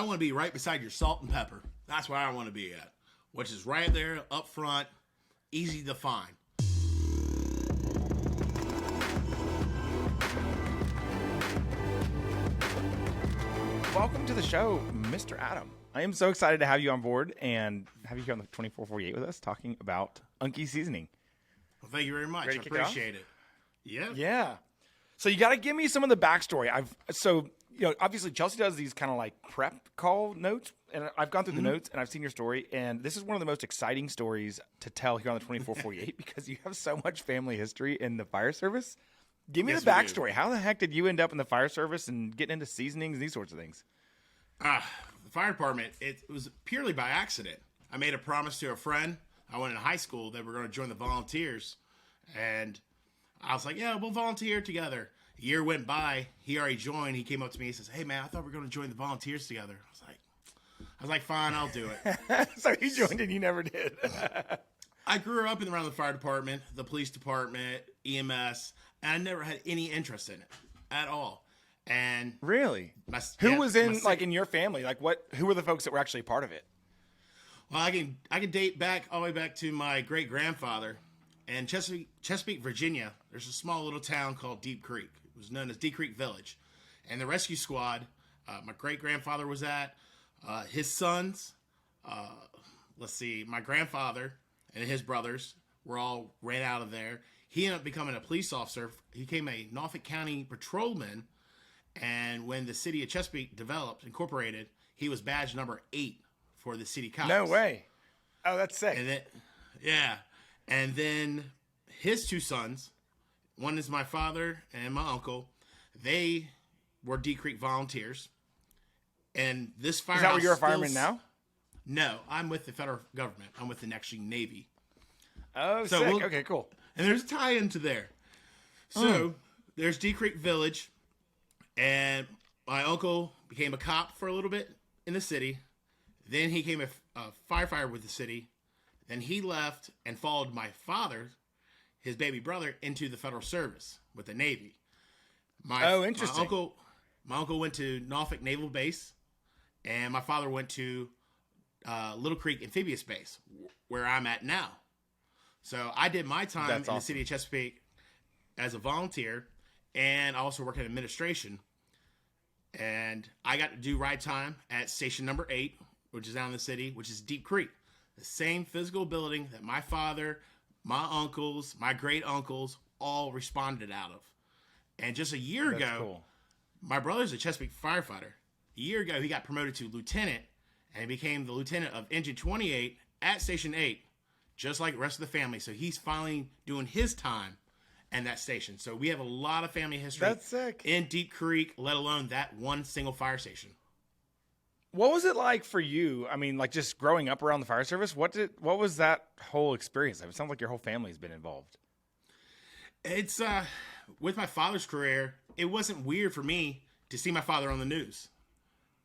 I want to be right beside your salt and pepper. That's where I want to be at, which is right there up front, easy to find. Welcome to the show, Mr. Adam. I am so excited to have you on board and have you here on the 2448 with us talking about Unki Seasoning. Well, thank you very much. I appreciate it. Yeah. Yeah. So you got to give me some of the backstory. Obviously Chelsea does these kind of like prep call notes, and I've gone through the notes and I've seen your story, and this is one of the most exciting stories to tell here on the 2448 because you have so much family history in the fire service. Give me the backstory. How the heck did you end up in the fire service and getting into seasonings and these sorts of things? The fire department, it was purely by accident. I made a promise to a friend. I went in high school that we're going to join the volunteers, and I was like, yeah, we'll volunteer together. A year went by. He already joined. He came up to me and says, hey, man, I thought we were going to join the volunteers together. I was like, fine, I'll do it. So he joined and you never did. I grew up around the fire department, the police department, EMS, and I never had any interest in it at all. And really? Who was in your family? Who were the folks that were actually part of it? Well, I can date back all the way back to my great grandfather. In Chesapeake, Virginia, there's a small little town called Deep Creek. It was known as Deep Creek Village. And the rescue squad, my great grandfather was at, his sons, my grandfather and his brothers were all ran out of there. He ended up becoming a police officer. He became a Norfolk County patrolman. And when the city of Chesapeake incorporated, he was badge number 8 for the city cops. No way. Oh, that's sick. And then his 2 sons, one is my father and my uncle. They were Deep Creek volunteers. And this firehouse. Is that where you're a fireman now? No, I'm with the federal government. I'm with the Navy. Oh, so sick. Okay, cool. And there's a tie into there. So there's Deep Creek Village. And my uncle became a cop for a little bit in the city. Then he became a firefighter with the city. Then he left and followed my father, his baby brother, into the federal service with the Navy. Interesting. My uncle went to Norfolk Naval Base, and my father went to Little Creek Amphibious Base, where I'm at now. So I did my time in the city of Chesapeake as a volunteer, and I also worked in administration. And I got to do ride time at station number 8, which is down in the city, which is Deep Creek. The same physical building that my father, my uncles, my great uncles all responded out of. And just a year ago, my brother's a Chesapeake firefighter. A year ago, he got promoted to lieutenant and became the lieutenant of Engine 28 at Station 8, just like the rest of the family. So he's finally doing his time in that station. So we have a lot of family history. That's sick. In Deep Creek, let alone that one single fire station. What was it like for you? I mean, like just growing up around the fire service, what was that whole experience? It sounds like your whole family's been involved. It's with my father's career, it wasn't weird for me to see my father on the news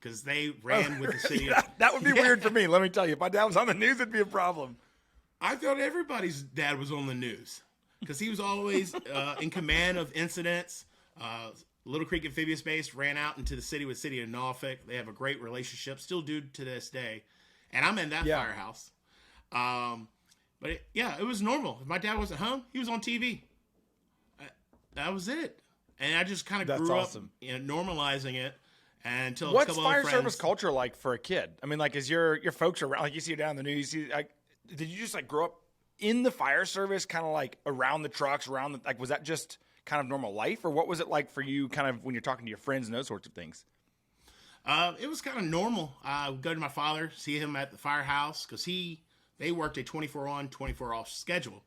because they ran with the city. That would be weird for me. Let me tell you, if my dad was on the news, it'd be a problem. I thought everybody's dad was on the news because he was always in command of incidents. Little Creek Amphibious Base ran out into the city with City of Norfolk. They have a great relationship, still do to this day. And I'm in that firehouse. But it was normal. If my dad wasn't home, he was on TV. That was it. And I just kind of grew up normalizing it until What's a couple fire of friends. service culture like for a kid? I mean, like, is your folks around, like you see it down the news, did you just like grow up in the fire service, kind of like around the trucks, was that just kind of normal life, or what was it like for you kind of when you're talking to your friends and those sorts of things? It was kind of normal. I would go to my father, see him at the firehouse because they worked a 24 on, 24 off schedule.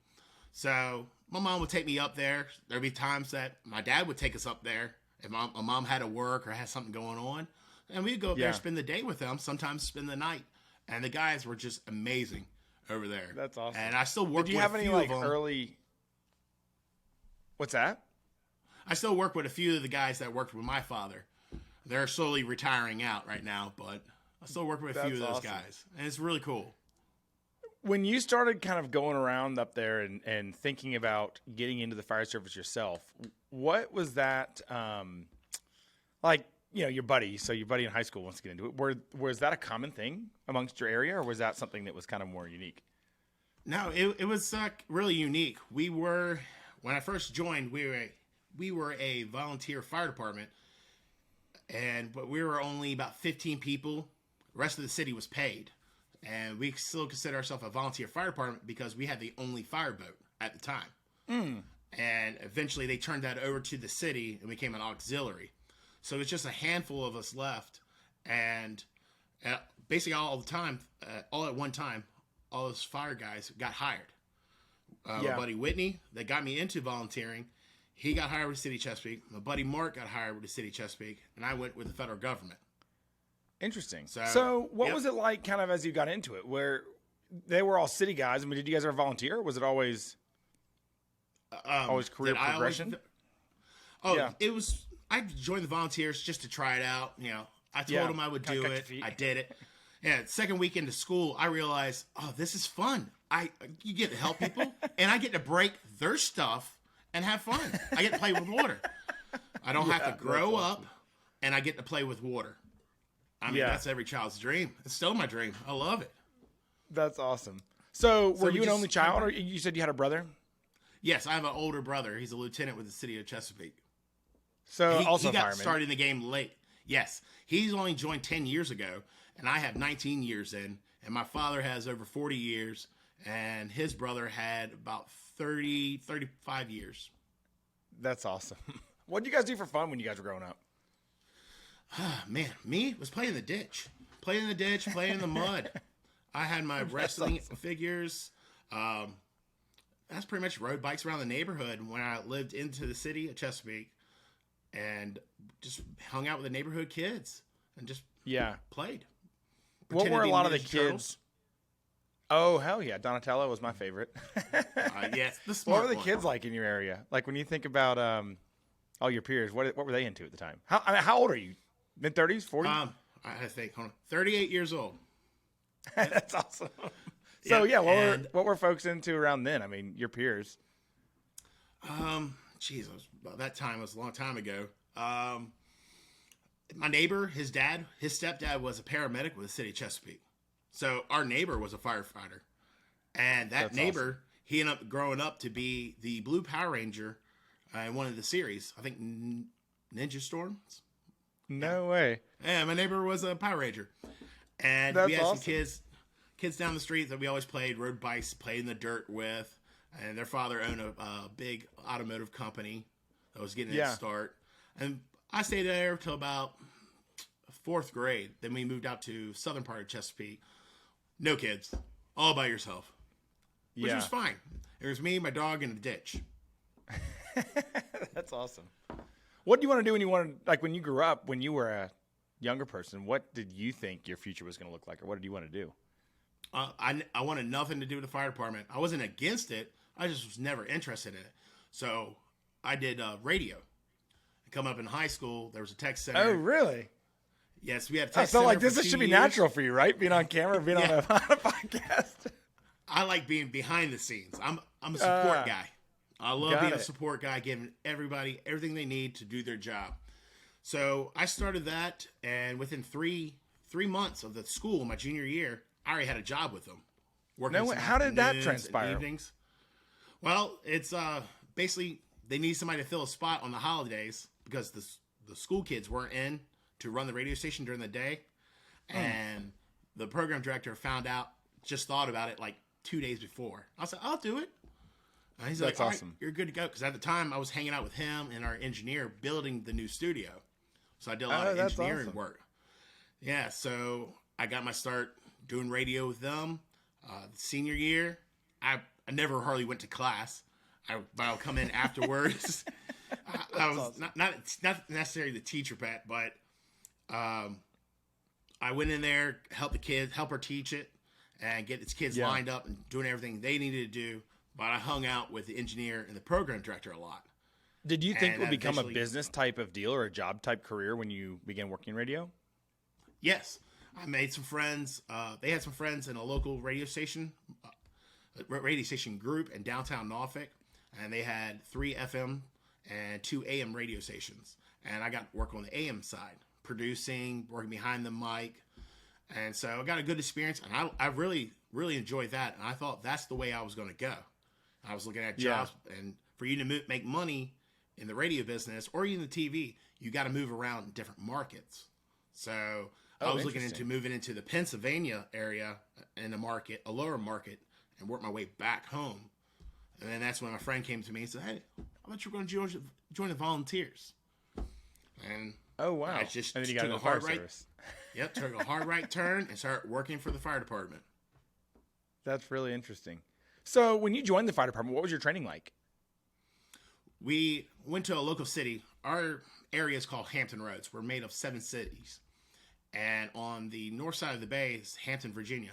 So my mom would take me up there. There'd be times that my dad would take us up there if my mom had to work or had something going on. And we'd go up there and spend the day with them, sometimes spend the night. And the guys were just amazing over there. That's awesome. And I still work with a few of them. Do you have any like early... What's that? I still work with a few of the guys that worked with my father. They're slowly retiring out right now, but I still work with a few of those guys. And it's really cool. When you started kind of going around up there and thinking about getting into the fire service yourself, what was that like your buddy. So your buddy in high school wants to get into it. Was that a common thing amongst your area, or was that something that was kind of more unique? No, it was really unique. When I first joined, we were a volunteer fire department, but we were only about 15 people. The rest of the city was paid, and we still consider ourselves a volunteer fire department because we had the only fireboat at the time. And eventually they turned that over to the city and became an auxiliary. So it was just a handful of us left, and basically all at one time, all those fire guys got hired. My buddy Whitney, that got me into volunteering, he got hired with the city of Chesapeake. My buddy Mark got hired with the city of Chesapeake, and I went with the federal government. Interesting. So what was it like kind of as you got into it, where they were all city guys? I mean, did you guys ever volunteer, or was it always career progression? It was, I joined the volunteers just to try it out. I told them I would do it. I did it. Yeah, second week into school, I realized, this is fun. You get to help people, and I get to break their stuff and have fun. I get to play with water. I don't have to grow up, and I get to play with water. I mean, that's every child's dream. It's still my dream. I love it. That's awesome. So were you an only child, or you said you had a brother? Yes, I have an older brother. He's a lieutenant with the city of Chesapeake. So he got fireman. Started in the game late. Yes, he's only joined 10 years ago, and I have 19 years in, and my father has over 40 years, and his brother had about 35 years. That's awesome. What did you guys do for fun when you guys were growing up? Man, me was playing in the ditch, playing in the mud. I had my wrestling figures. That's pretty much road bikes around the neighborhood when I lived into the city of Chesapeake, and just hung out with the neighborhood kids and just played. What were a lot of the kids? Turtles. Oh, hell yeah. Donatello was my favorite. Yes. What were the kids like in your area? Like when you think about all your peers, what were they into at the time? How old are you? Mid-30s, 40? I think, 38 years old. That's awesome. So, what were folks into around then? I mean, your peers. That time was a long time ago. My neighbor, his stepdad was a paramedic with the city of Chesapeake. So our neighbor was a firefighter. And that neighbor, awesome. He ended up growing up to be the Blue Power Ranger in one of the series. I think Ninja Storms. No way. Yeah, my neighbor was a Power Ranger. And we had some kids down the street that we always played road bikes, played in the dirt with. And their father owned a big automotive company that was getting its start. And I stayed there till about 4th grade. Then we moved out to southern part of Chesapeake. No kids. All by yourself. Which was fine. It was me, my dog, and a ditch. That's awesome. What do you want to do when you grew up, when you were a younger person, what did you think your future was going to look like, or what did you want to do? I wanted nothing to do with the fire department. I wasn't against it. I just was never interested in it. So I did radio. Coming up in high school, there was a tech center. Oh, really? Yes, we had a tech I felt like this should be natural for you, right? Being on camera, being on a podcast. I like being behind the scenes. I'm a support guy. I love being a support guy, giving everybody everything they need to do their job. So I started that, and within three months of the school, my junior year, I already had a job with them. How did that transpire? Evenings. Well, it's basically they need somebody to fill a spot on the holidays because the school kids weren't in to run the radio station during the day. And the program director just thought about it like 2 days before. I said, I'll do it. And he's like, awesome. Right, you're good to go. Because at the time, I was hanging out with him and our engineer building the new studio. So I did a lot of engineering work. Yeah, so I got my start doing radio with them. Senior year, I never hardly went to class. I'll come in afterwards. I was awesome. not necessarily the teacher pet, but I went in there, help her teach it, and get its kids lined up and doing everything they needed to do. But I hung out with the engineer and the program director a lot. Did you think it would become a business type of deal or a job type career when you began working in radio? Yes. I made some friends. They had some friends in a local radio station group in downtown Norfolk. And they had 3 FM and 2 AM radio stations. And I got to work on the AM side, producing, working behind the mic. And so I got a good experience, and I really, really enjoyed that. And I thought that's the way I was going to go. I was looking at jobs, and for you to make money in the radio business or even the TV, you got to move around in different markets. So I was looking into moving into the Pennsylvania area in a market, a lower market, and work my way back home. And then that's when my friend came to me and said, "Hey, I thought you were going to join the volunteers." And oh wow! I just and then you took got a hard right. Yep, took a hard right turn and started working for the fire department. That's really interesting. So when you joined the fire department, what was your training like? We went to a local city. Our area is called Hampton Roads. We're made of 7 cities. And on the north side of the bay is Hampton, Virginia.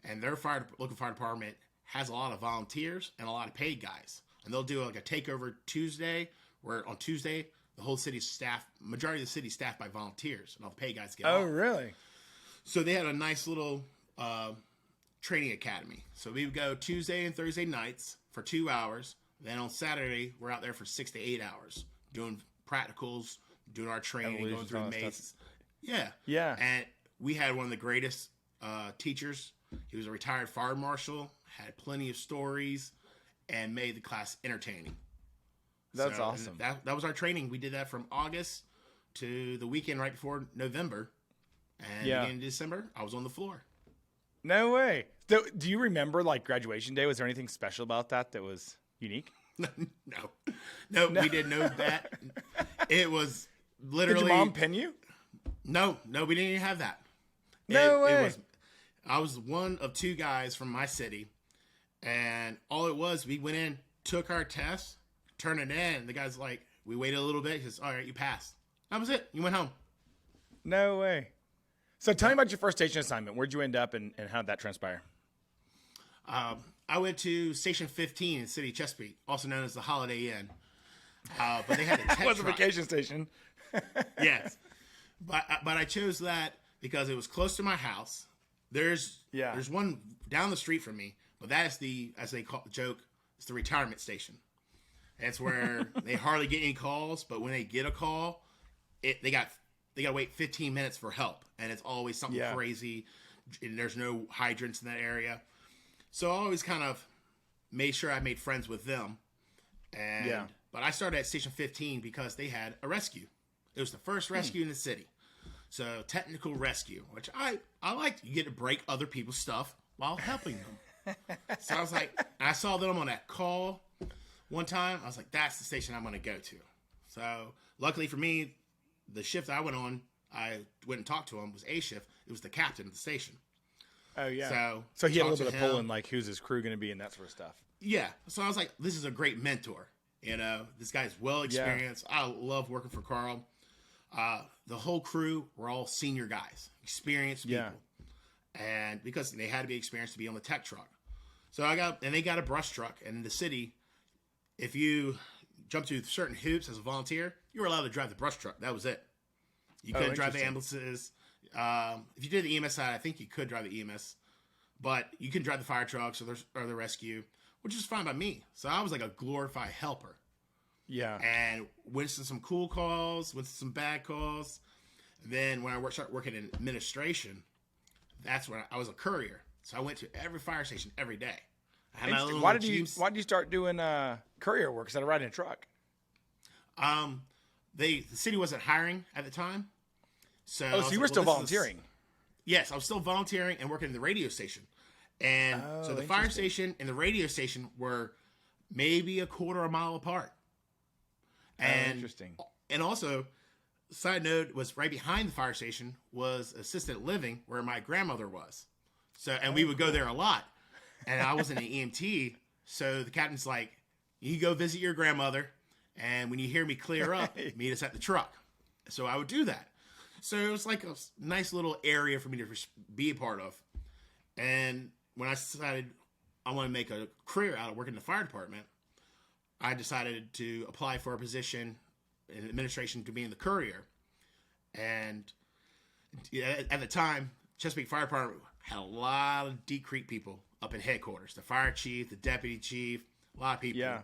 And their local fire department has a lot of volunteers and a lot of paid guys. And they'll do like a takeover Tuesday, where on Tuesday, the whole city's staff, majority of the city's staffed by volunteers, and all the paid guys get off. Really? So they had a nice little training academy. So we would go Tuesday and Thursday nights for 2 hours. Then on Saturday, we're out there for 6 to 8 hours doing practicals, doing our training, going through mazes. Yeah. Yeah. And we had one of the greatest teachers. He was a retired fire marshal, had plenty of stories, and made the class entertaining. That's awesome. That was our training. We did that from August to the weekend right before November. And beginning of December, I was on the floor. No way. So, do you remember like graduation day? Was there anything special about that was unique? No, we didn't know that. It was literally. Did your mom pin you? No, we didn't even have that. No way. I was one of 2 guys from my city, and all it was, we went in, took our test, turned it in. The guy's like, we waited a little bit. He says, "All right, you passed." That was it. You went home. No way. So tell me about your first station assignment. Where'd you end up, and how did that transpire? I went to Station 15 in the city of Chesapeake, also known as the Holiday Inn. But they had a tech It was a vacation station. Yes. But I chose that because it was close to my house. There's one down the street from me, but that is as they call the joke, it's the retirement station. That's where they hardly get any calls, but when they get a call, they got to wait 15 minutes for help, and it's always something crazy, and there's no hydrants in that area. So I always kind of made sure I made friends with them. But I started at Station 15 because they had a rescue. It was the first rescue in the city. So technical rescue, which I liked. You get to break other people's stuff while helping them. So I was like, I saw them on that call one time. I was like, that's the station I'm going to go to. So luckily for me, the shift I went on, I went and talked to him, was A shift. It was the captain of the station. Oh, yeah. So he had a little bit of pull in, like, who's his crew going to be and that sort of stuff. Yeah. So I was like, this is a great mentor. This guy's well experienced. I love working for Carl. The whole crew were all senior guys, experienced people. And because they had to be experienced to be on the tech truck. So they got a brush truck. And in the city, if you jump through certain hoops as a volunteer, you were allowed to drive the brush truck. That was it. You couldn't drive the ambulances. If you did the EMS side, I think you could drive the EMS, but you can drive the fire trucks or the rescue, which is fine by me. So I was like a glorified helper. Yeah. And went to some cool calls, went to some bad calls. Then when I started working in administration, that's when I was a courier. So I went to every fire station every day. I had my little why did you start doing courier work instead of riding a truck? The city wasn't hiring at the time. So you were still volunteering? Yes, I was still volunteering and working in the radio station. And so the fire station and the radio station were maybe a quarter of a mile apart. And, interesting. And also, side note, was right behind the fire station was assisted living where my grandmother was. So, and we would go there a lot. And I wasn't an EMT. So the captain's like, you go visit your grandmother. And when you hear me clear up, meet us at the truck. So I would do that. So it was like a nice little area for me to be a part of. And when I decided I want to make a career out of working in the fire department, I decided to apply for a position in administration to be in the courier. And at the time, Chesapeake Fire Department had a lot of Deep Creek people up in headquarters. The fire chief, the deputy chief, a lot of people. Yeah.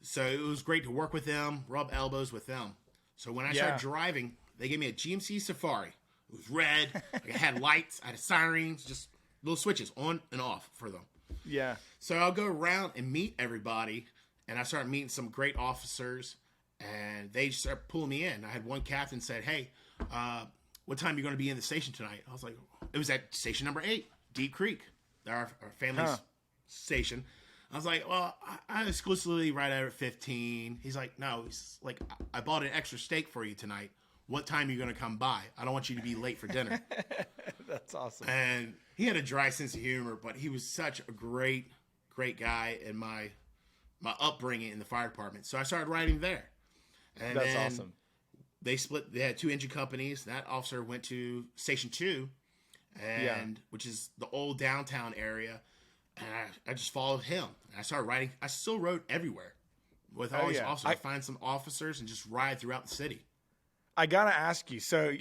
So it was great to work with them, rub elbows with them. So when I started driving They gave me a GMC Safari. It was red. Like, it had lights. I had sirens, just little switches on and off for them. Yeah. So I'll go around and meet everybody, and I started meeting some great officers, and they started pulling me in. I had one captain said, "Hey, what time are you going to be in the station tonight?" I was like, it was at station number 8, Deep Creek, our family's station. I was like, well, I exclusively ride out at 15. He's like, no, he's like, I bought an extra steak for you tonight. What time are you going to come by? I don't want you to be late for dinner. That's awesome. And he had a dry sense of humor, but he was such a great guy in my upbringing in the fire department. So I started riding there. And that's awesome. They split. They had 2 engine companies. That officer went to Station 2, which is the old downtown area. And I just followed him. And I started riding. I still rode everywhere with all these officers. I find some officers and just ride throughout the city. I got to ask you. So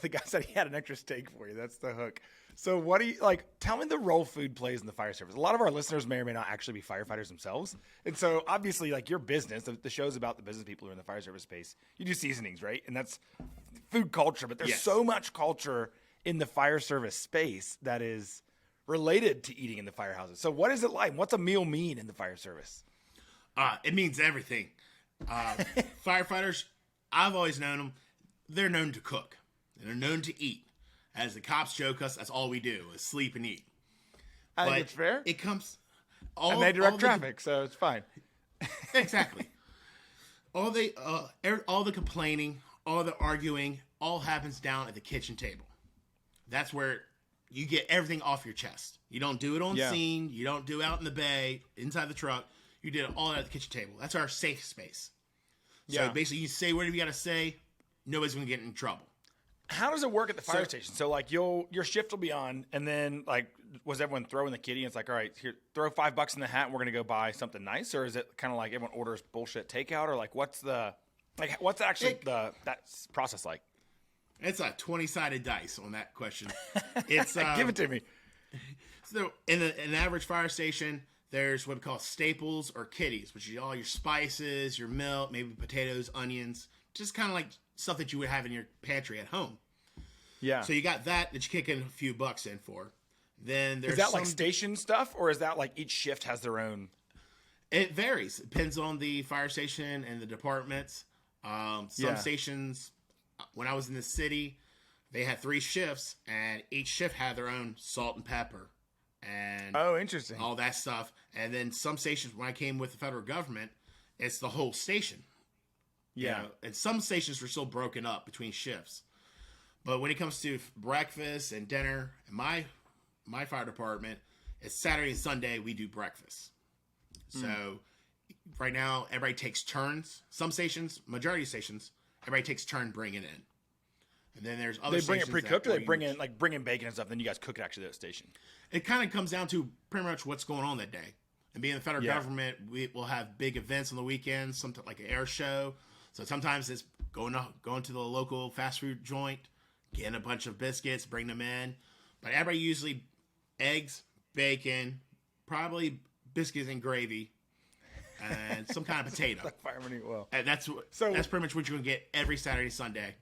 the guy said he had an extra steak for you. That's the hook. So what do you like? Tell me the role food plays in the fire service. A lot of our listeners may or may not actually be firefighters themselves. And so obviously, like your business, the show's about the business people who are in the fire service space. You do seasonings, right? And that's food culture. But there's so much culture in the fire service space that is related to eating in the firehouses. So what is it like? What's a meal mean in the fire service? It means everything. Firefighters, I've always known them. They're known to cook. They're known to eat. As the cops joke us, that's all we do is sleep and eat. I think it's fair. It comes. And they direct traffic, so it's fine. Exactly. All the complaining, all the arguing, all happens down at the kitchen table. That's where you get everything off your chest. You don't do it on scene. You don't do it out in the bay, inside the truck. You did it all at the kitchen table. That's our safe space. So basically, you say whatever you got to say. Nobody's going to get in trouble. How does it work at the fire station? So like your shift will be on, and then like was everyone throwing the kitty? And it's like, all right, here, throw $5 in the hat, and we're gonna go buy something nice, or is it kind of like everyone orders bullshit takeout, or like what's actually that process like? It's a 20-sided dice on that question. It's give it to me. So in an average fire station, there's what we call staples or kitties, which is all your spices, your milk, maybe potatoes, onions, just kind of like stuff that you would have in your pantry at home. Yeah. So you got that you kick in a few bucks in for. Then there's is that like station stuff, or is that like each shift has their own? It varies. It depends on the fire station and the departments. Some stations, when I was in the city, they had 3 shifts, and each shift had their own salt and pepper, and interesting, all that stuff. And then some stations, when I came with the federal government, it's the whole station. Yeah, you know, and some stations were still broken up between shifts. But when it comes to breakfast and dinner, in my fire department, it's Saturday and Sunday we do breakfast. So right now, everybody takes turns. Some stations, majority of stations, everybody takes turn bringing it in. And then there's other they bring it pre-cooked, or they bring in bacon and stuff, then you guys cook it actually at the station? It kind of comes down to pretty much what's going on that day. And being the federal government, we will have big events on the weekends, something like an air show. So sometimes it's going to the local fast food joint, getting a bunch of biscuits, bring them in. But everybody usually eggs, bacon, probably biscuits and gravy, and some kind of potato. Like Fireman eat well. And that's pretty much what you're going to get every Saturday, Sunday.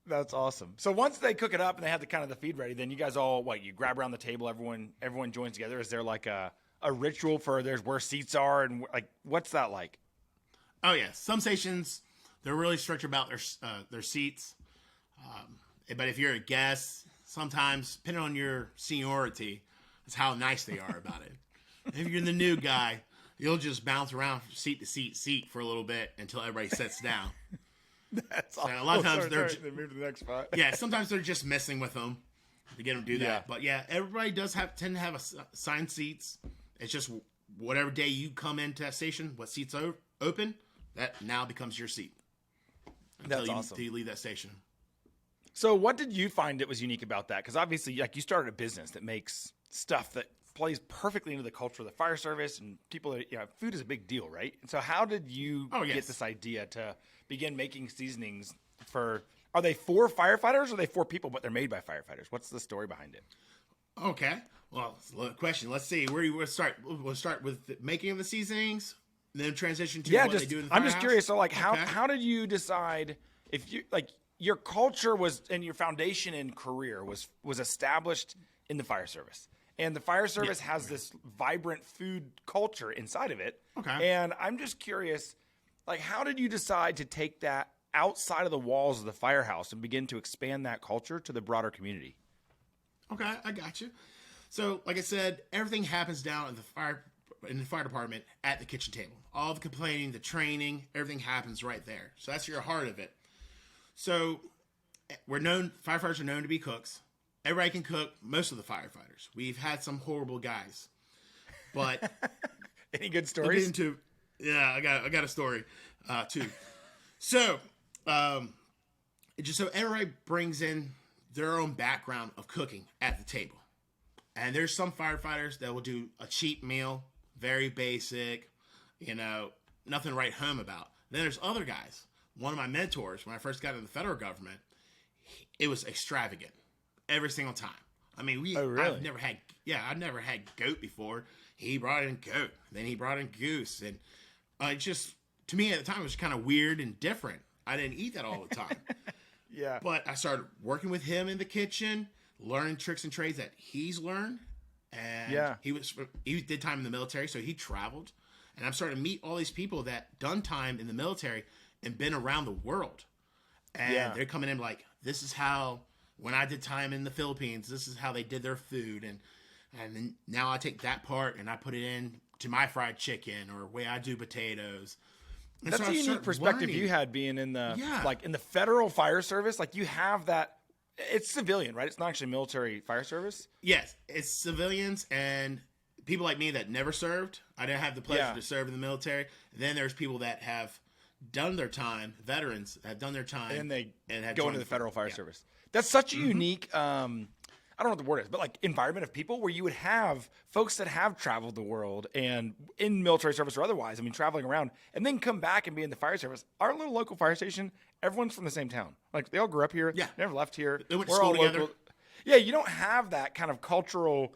That's awesome. So once they cook it up and they have the feed ready, then you guys all, you grab around the table, everyone joins together. Is there like a ritual for where seats are, and like what's that like? Oh yeah, some stations they're really strict about their seats. But if you're a guest, sometimes depending on your seniority, it's how nice they are about it. If you're the new guy, you'll just bounce around from seat to seat for a little bit until everybody sits down. That's so a lot of times they move to the next spot. Yeah, sometimes they're just messing with them to get them to do that. But yeah, everybody does tend to have assigned seats. It's just whatever day you come into that station, what seats open. That now becomes your seat. That's awesome. Until you leave that station. So what did you find that was unique about that? Because obviously, you started a business that makes stuff that plays perfectly into the culture of the fire service, and people that, food is a big deal, right? And so how did you get this idea to begin making seasonings are they for firefighters, or are they for people, but they're made by firefighters? What's the story behind it? Okay. Well, it's a question. Let's see. Where do you want to start? We'll start with the making of the seasonings. Then transition to what they do in the I'm just firehouse? curious. So, how did you decide if you your culture was, and your foundation and career was established in the fire service. And the fire service has this vibrant food culture inside of it. Okay. And I'm just curious, like, how did you decide to take that outside of the walls of the firehouse and begin to expand that culture to the broader community? Okay, I got you. So, like I said, everything happens down in the fire department at the kitchen table. All the complaining, the training, everything happens right there. So that's your heart of it. So firefighters are known to be cooks. Everybody can cook, most of the firefighters. We've had some horrible guys. But any good stories? I got a story too. So, just so everybody brings in their own background of cooking at the table. And there's some firefighters that will do a cheap meal, very basic, nothing to write home about. Then there's other guys. One of my mentors, when I first got into the federal government, it was extravagant every single time. I mean, really? I've never had goat before. He brought in goat, then he brought in goose, and it just, to me at the time, it was kind of weird and different. I didn't eat that all the time. Yeah. But I started working with him in the kitchen, learning tricks and trades that he's learned. And he did time in the military, so he traveled. And I'm starting to meet all these people that done time in the military and been around the world. And they're coming in like, this is how, when I did time in the Philippines, this is how they did their food. And then now I take that part and I put it in to my fried chicken or way I do potatoes. And that's a unique perspective you had being in the like in the federal fire service. Like you have that. It's civilian, right? It's not actually military fire service. Yes, it's civilians and people like me that never served. I didn't have the pleasure to serve in the military. Then there's people that have done their time, veterans that have done their time, and they have go into the federal fire service. That's such a unique, I don't know what the word is, but like environment of people where you would have folks that have traveled the world and in military service or otherwise, I mean, traveling around and then come back and be in the fire service. Our little local fire station, everyone's from the same town. Like they all grew up here. Yeah. Never left here. They went to school together. Local. Yeah. You don't have that kind of cultural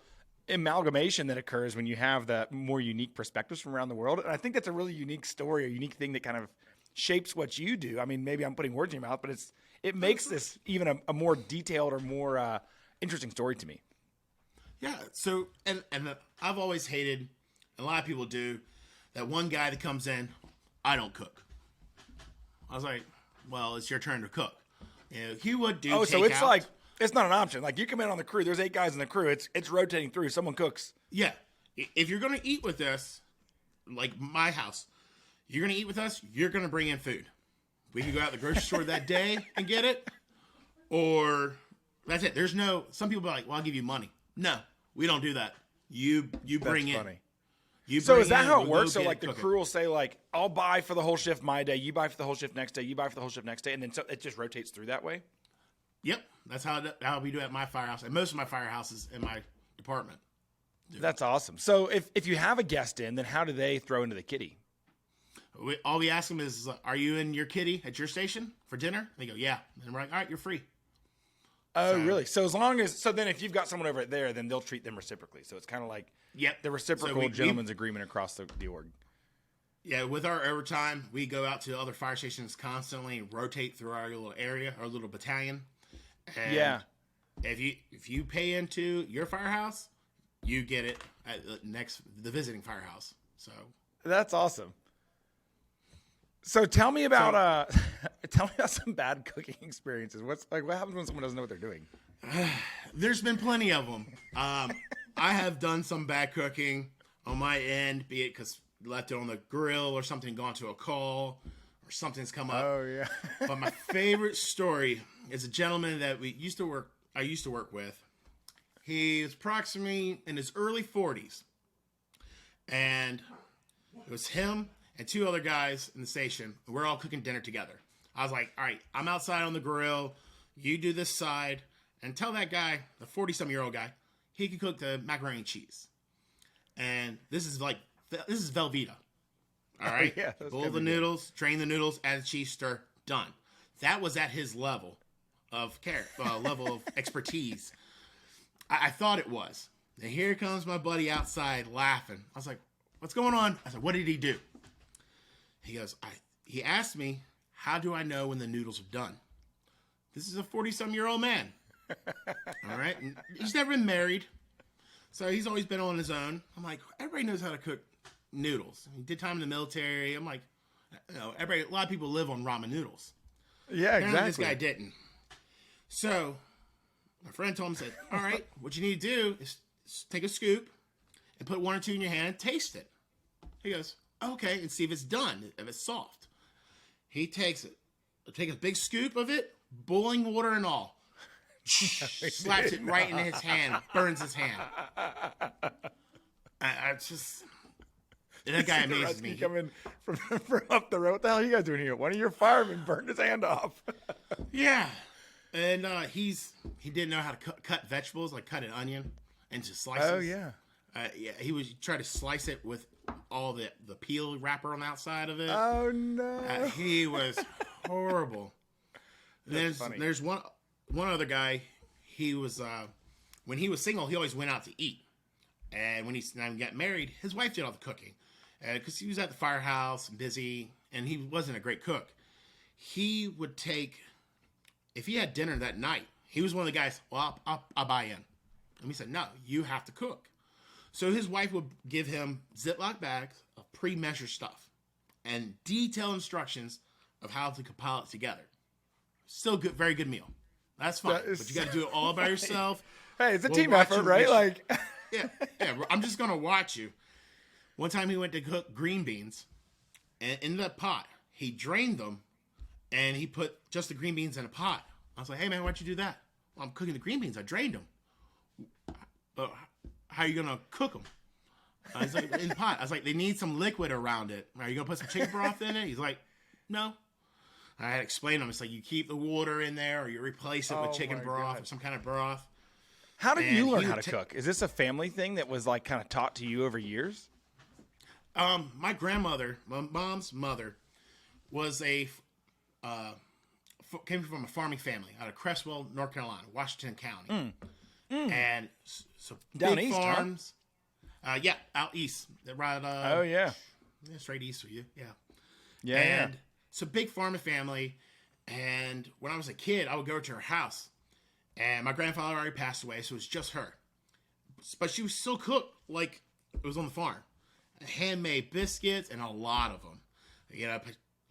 amalgamation that occurs when you have the more unique perspectives from around the world. And I think that's a really unique story, a unique thing that kind of shapes what you do. I mean, maybe I'm putting words in your mouth, but it makes this even a more detailed or more interesting story to me. Yeah. So, and I've always hated, and a lot of people do, that one guy that comes in, I don't cook. I was like, well, it's your turn to cook. He would do. So it's like, it's not an option. Like you come in on the crew, there's 8 guys in the crew. It's rotating through. Someone cooks. Yeah. If you're going to eat with us, like my house, you're going to eat with us, you're going to bring in food. We can go out to the grocery store that day and get it, or that's it. There's no, some people are like, well, I'll give you money. No, we don't do that. You bring in. That's funny. So is that how it works? So like the crew will say like, I'll buy for the whole shift my day, you buy for the whole shift next day, you buy for the whole shift next day, and then so it just rotates through that way? Yep. That's how we do it at my firehouse, and most of my firehouses in my department. That's awesome. So if you have a guest in, then how do they throw into the kitty? All we ask them is, are you in your kitty at your station for dinner? They go, yeah. And we're like, all right, you're free. Oh, really? So then if you've got someone over there, then they'll treat them reciprocally. So it's kind of like the reciprocal gentleman's agreement across the org. Yeah, with our overtime, we go out to other fire stations constantly and rotate through our little area, our little battalion. And if you pay into your firehouse, you get it at the visiting firehouse. So that's awesome. So tell me about some bad cooking experiences. What happens when someone doesn't know what they're doing? There's been plenty of them. I have done some bad cooking on my end, be it because left it on the grill or something gone to a call or something's come up. Oh yeah. But my favorite story is a gentleman that I used to work with. He was approximately in his early 40s, and it was him and 2 other guys in the station. We're all cooking dinner together. I was like, all right, I'm outside on the grill. You do this side. And tell that guy, the 40-some-year-old guy, he can cook the macaroni and cheese. And this is Velveeta. All right? Yeah, boil the noodles, drain the noodles, add the cheese, stir, done. That was at his level of expertise. I thought it was. And here comes my buddy outside laughing. I was like, what's going on? I said, what did he do? He goes, he asked me, how do I know when the noodles are done? This is a 40-some-year-old man. All right? And he's never been married. So he's always been on his own. I'm like, everybody knows how to cook noodles. He did time in the military. I'm like, a lot of people live on ramen noodles. Yeah, exactly. This guy didn't. So my friend told him, said, all right, what you need to do is take a scoop and put 1 or 2 in your hand and taste it. He goes, okay, and see if it's done, if it's soft. He takes it, take a big scoop of it, boiling water and all. Slaps it right in his hand, burns his hand. I just, that guy amazes me. Coming from up the road. What the hell are you guys doing here? One of your firemen burned his hand off. Yeah, and he didn't know how to cut vegetables, like cut an onion into slices. Oh yeah. Yeah, he was trying to slice it with all the peel wrapper on the outside of it. Oh no. He was horrible. There's one other guy. He was when he was single, he always went out to eat, and when he got married, his wife did all the cooking, because he was at the firehouse and busy, and he wasn't a great cook. He would take, if he had dinner that night, he was one of the guys. Well, I'll buy in, and he said, no, you have to cook. So his wife would give him Ziploc bags of pre-measured stuff and detailed instructions of how to compile it together. Still good, very good meal. That's fine, but you got to do it all by yourself. Hey, it's a team effort, right? Like, yeah. I'm just gonna watch you. One time he went to cook green beans, and in the pot he drained them, and he put just the green beans in a pot. I was like, "Hey man, why'd you do that?" Well, I'm cooking the green beans. I drained them. How are you gonna cook them? I was like, in the pot. I was like, they need some liquid around it. Are you gonna put some chicken broth in it? He's like, no. I had to explain to him. It's like you keep the water in there, or you replace it with chicken broth or some kind of broth. How did you learn how to cook? Is this a family thing that was like kind of taught to you over years? My grandmother, my mom's mother, was came from a farming family out of Crestwell, North Carolina, Washington County, and so down big east, farms. Huh? Yeah, out east. They're right. Oh yeah, straight east of you. Yeah, yeah. And it's a big farming family. And when I was a kid, I would go to her house. And my grandfather already passed away, so it was just her. But she would still cook like it was on the farm. Handmade biscuits, and a lot of them. You know,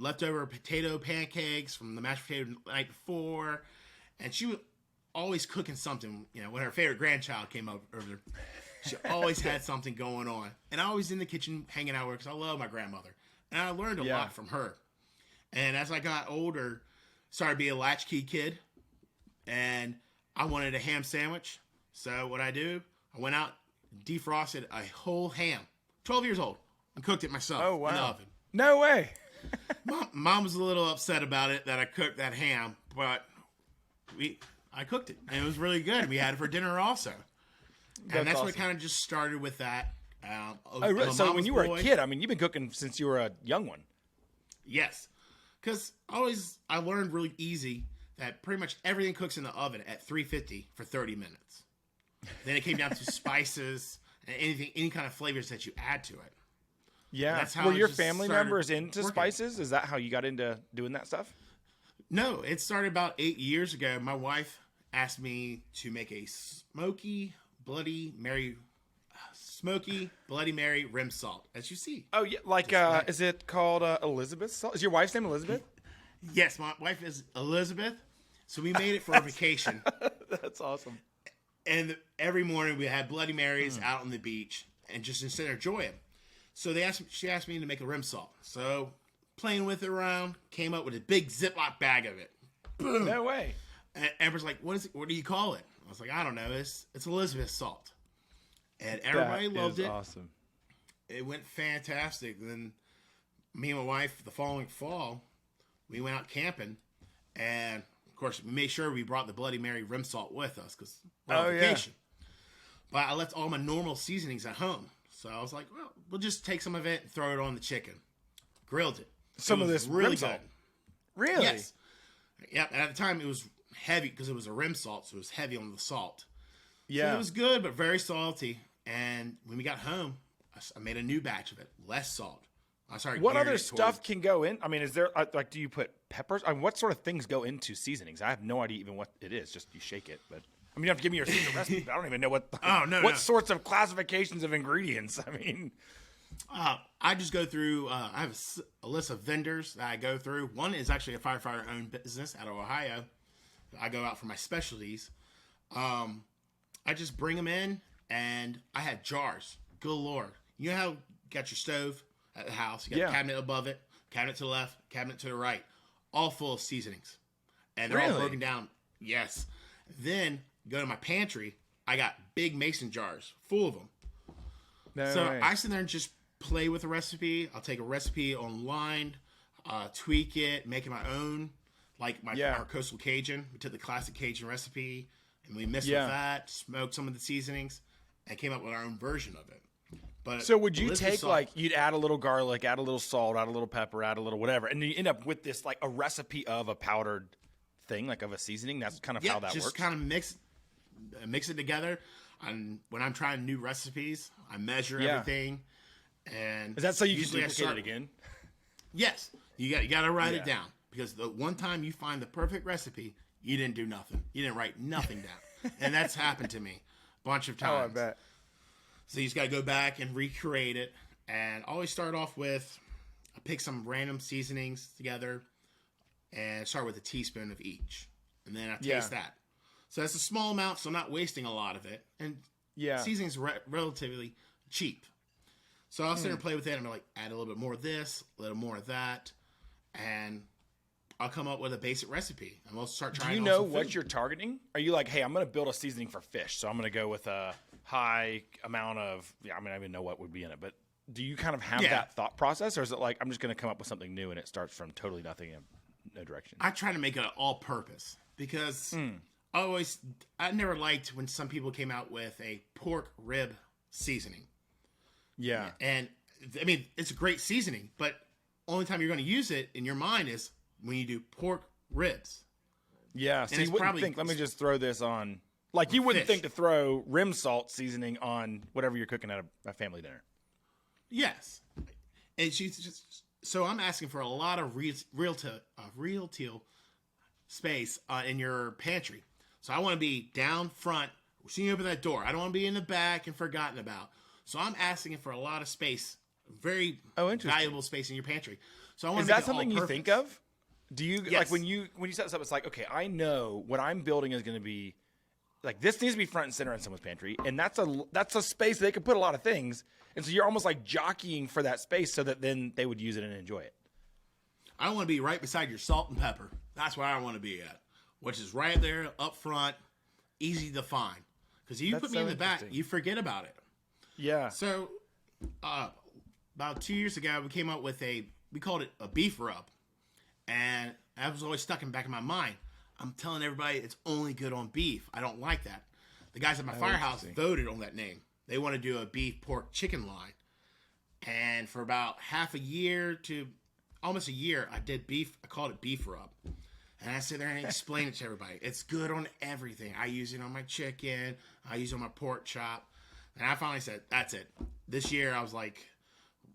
leftover potato pancakes from the mashed potato the night before. And she was always cooking something. You know, when her favorite grandchild came over, she always had something going on. And I was in the kitchen hanging out with her because I love my grandmother. And I learned a lot from her. And as I got older, started to be a latchkey kid. And I wanted a ham sandwich. So what I do, I went out, defrosted a whole ham. 12 years old. And cooked it myself in the oven. No way. Mom was a little upset about it that I cooked that ham. But I cooked it. And it was really good. We had it for dinner also. And that's awesome. What kind of just started with that. So when you were a kid, I mean, you've been cooking since you were a young one. Yes. Because I learned really easy that pretty much everything cooks in the oven at 350 for 30 minutes. Then it came down to spices and any kind of flavors that you add to it. Yeah. That's how were your family members into spices? Is that how you got into doing that stuff? No, it started about 8 years ago. My wife asked me to make a smoky Bloody Mary rim salt, as you see. Oh yeah, like is it called Elizabeth salt? Is your wife's name Elizabeth? Yes, my wife is Elizabeth. So we made it for a vacation. That's awesome. And every morning we had Bloody Marys out on the beach and just to enjoy them. So she asked me to make a rim salt. So playing with it around, came up with a big Ziploc bag of it. Boom. No way. And Amber's like, what is it? What do you call it? I was like, I don't know. It's Elizabeth salt. And everybody loved it. Awesome. It went fantastic. Then me and my wife, the following fall, we went out camping. And, of course, we made sure we brought the Bloody Mary rim salt with us because we're on vacation. Yeah. But I left all my normal seasonings at home. So I was like, well, we'll just take some of it and throw it on the chicken. Grilled it. Some of this really rim salt? Good. Really? Yes. Yeah, and at the time it was heavy because it was a rim salt, so it was heavy on the salt. Yeah. So it was good, but very salty. And when we got home, I made a new batch of it. Less salt, I started. What other stuff can go in? I mean, is there like, do you put peppers? I mean, what sort of things go into seasonings? I have no idea even what it is. Just you shake it, but I mean, you don't have to give me your secret recipe. But I don't even know what. What sorts of classifications of ingredients? I mean, I just go through. I have a list of vendors that I go through. One is actually a firefighter-owned business out of Ohio. I go out for my specialties. I just bring them in, and I had jars. Good Lord. You know how you got your stove at the house? You got a cabinet above it, cabinet to the left, cabinet to the right, all full of seasonings. And they're all broken down. Yes. Then go to my pantry. I got big mason jars full of them. I sit there and just play with a recipe. I'll take a recipe online, tweak it, make it my own. Like our Coastal Cajun. We took the classic Cajun recipe, and we mixed with that, smoked some of the seasonings, and came up with our own version of it. But so would you take, like, you'd add a little garlic, add a little salt, add a little pepper, add a little whatever, and you end up with this, like, a recipe of a powdered thing, like of a seasoning? That's kind of how that works? Just kind of mix it together. And when I'm trying new recipes, I measure everything. And is that so you can duplicate it again? Yes. You got to write it down. Because the one time you find the perfect recipe, you didn't do nothing. You didn't write nothing down. And that's happened to me a bunch of times. Oh, I bet. So you just got to go back and recreate it. And I always start off with, I pick some random seasonings together and start with a teaspoon of each. And then I taste that. So that's a small amount, so I'm not wasting a lot of it. And seasonings are relatively cheap. So I'll sit there and play with it. And I'm like, add a little bit more of this, a little more of that. And I'll come up with a basic recipe. And we'll start trying. Do you know what you're targeting? Are you like, hey, I'm going to build a seasoning for fish, so I'm going to go with a high amount of, I mean, I don't even know what would be in it, but do you kind of have that thought process, or is it like, I'm just going to come up with something new and it starts from totally nothing and no direction? I try to make it all-purpose because I never liked when some people came out with a pork rib seasoning. Yeah. And, I mean, it's a great seasoning, but only time you're going to use it in your mind is when you do pork ribs. Yeah, so you wouldn't think, let me just throw this on, like you wouldn't think to throw rim salt seasoning on whatever you're cooking at a family dinner. Yes. And so I'm asking for a lot of retail space in your pantry. So I want to be down front, seeing you open that door. I don't want to be in the back and forgotten about. So I'm asking for a lot of space, very valuable space in your pantry. So I want to make it all something you think of? Do you like when you set this up? It's like, okay, I know what I'm building is going to be like this needs to be front and center in someone's pantry, and that's a space they could put a lot of things, and so you're almost like jockeying for that space so that then they would use it and enjoy it. I want to be right beside your salt and pepper. That's where I want to be at, which is right there up front, easy to find. Because if you put me in the back, you forget about it. Yeah. So about 2 years ago, we came up with we called it a beef rub. And that was always stuck in the back of my mind. I'm telling everybody it's only good on beef. I don't like that. The guys at my Firehouse voted on that name. They want to do a beef, pork, chicken line. And for about half a year to almost a year, I did beef. I called it beef rub. And I sit there and explain it to everybody. It's good on everything. I use it on my chicken. I use it on my pork chop. And I finally said, that's it. This year, I was like,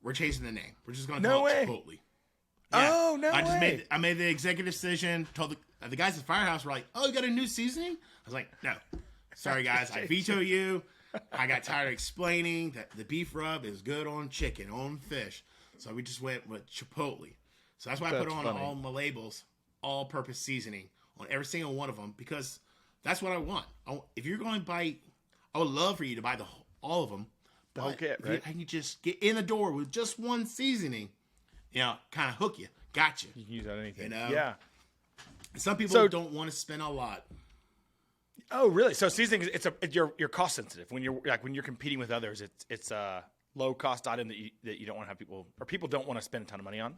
we're changing the name. We're just going to call it Chipotle. Yeah. Oh, no way. I made the executive decision, told the guys at Firehouse were like, oh, you got a new seasoning? I was like, no. Sorry, guys. I veto you. I got tired of explaining that the beef rub is good on chicken, on fish. So we just went with Chipotle. So that's why I put on all my labels, all-purpose seasoning on every single one of them, because that's what I want. If you're going to buy, I would love for you to buy all of them. The whole kit, right? I can just get in the door with just one seasoning. Kind of hook you. Gotcha. You can use that anything. Yeah. Some people don't want to spend a lot. Oh, really? So seasoning, you're cost sensitive when you're competing with others. It's a low cost item that you don't want to have people don't want to spend a ton of money on.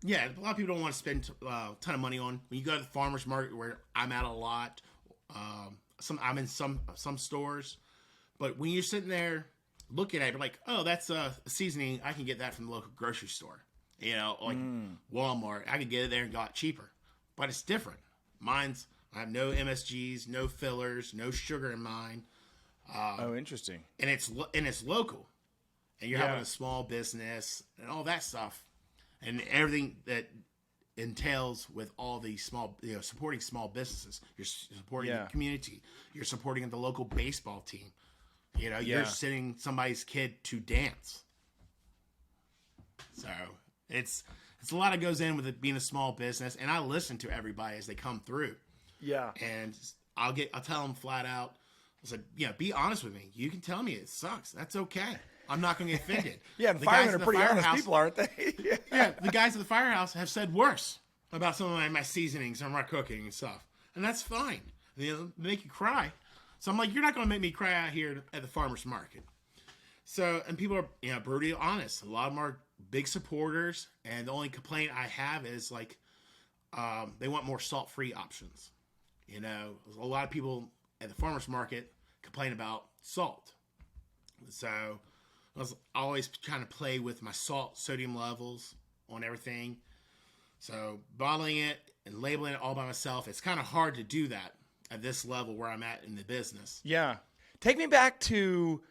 Yeah, a lot of people don't want to spend a ton of money on. When you go to the farmer's market, where I'm at a lot, I'm in some stores, but when you're sitting there looking at it, like, oh, that's a seasoning. I can get that from the local grocery store. Like Walmart. I can get it there and got it cheaper. But it's different. I have no MSGs, no fillers, no sugar in mine. Interesting. And it's local. and you're having a small business and all that stuff, and everything that entails with all these small, supporting small businesses. You're supporting the community. You're supporting the local baseball team. You're sending somebody's kid to dance. So it's a lot that goes in with it being a small business, and I listen to everybody as they come through. Yeah, and I'll tell them flat out. I said, be honest with me. You can tell me it sucks. That's okay. I'm not going to get offended. The firemen are pretty honest people, aren't they? The guys at the Firehouse have said worse about some of my seasonings and my cooking and stuff, and that's fine. They make you cry. So I'm like, you're not going to make me cry out here at the farmer's market. So, and people are brutally honest. A lot of them are big supporters, and the only complaint I have is like they want more salt-free options. A lot of people at the farmer's market complain about salt. So I was always trying to play with my sodium levels on everything. So bottling it and labeling it all by myself, it's kind of hard to do that at this level where I'm at in the business. Yeah. Take me back to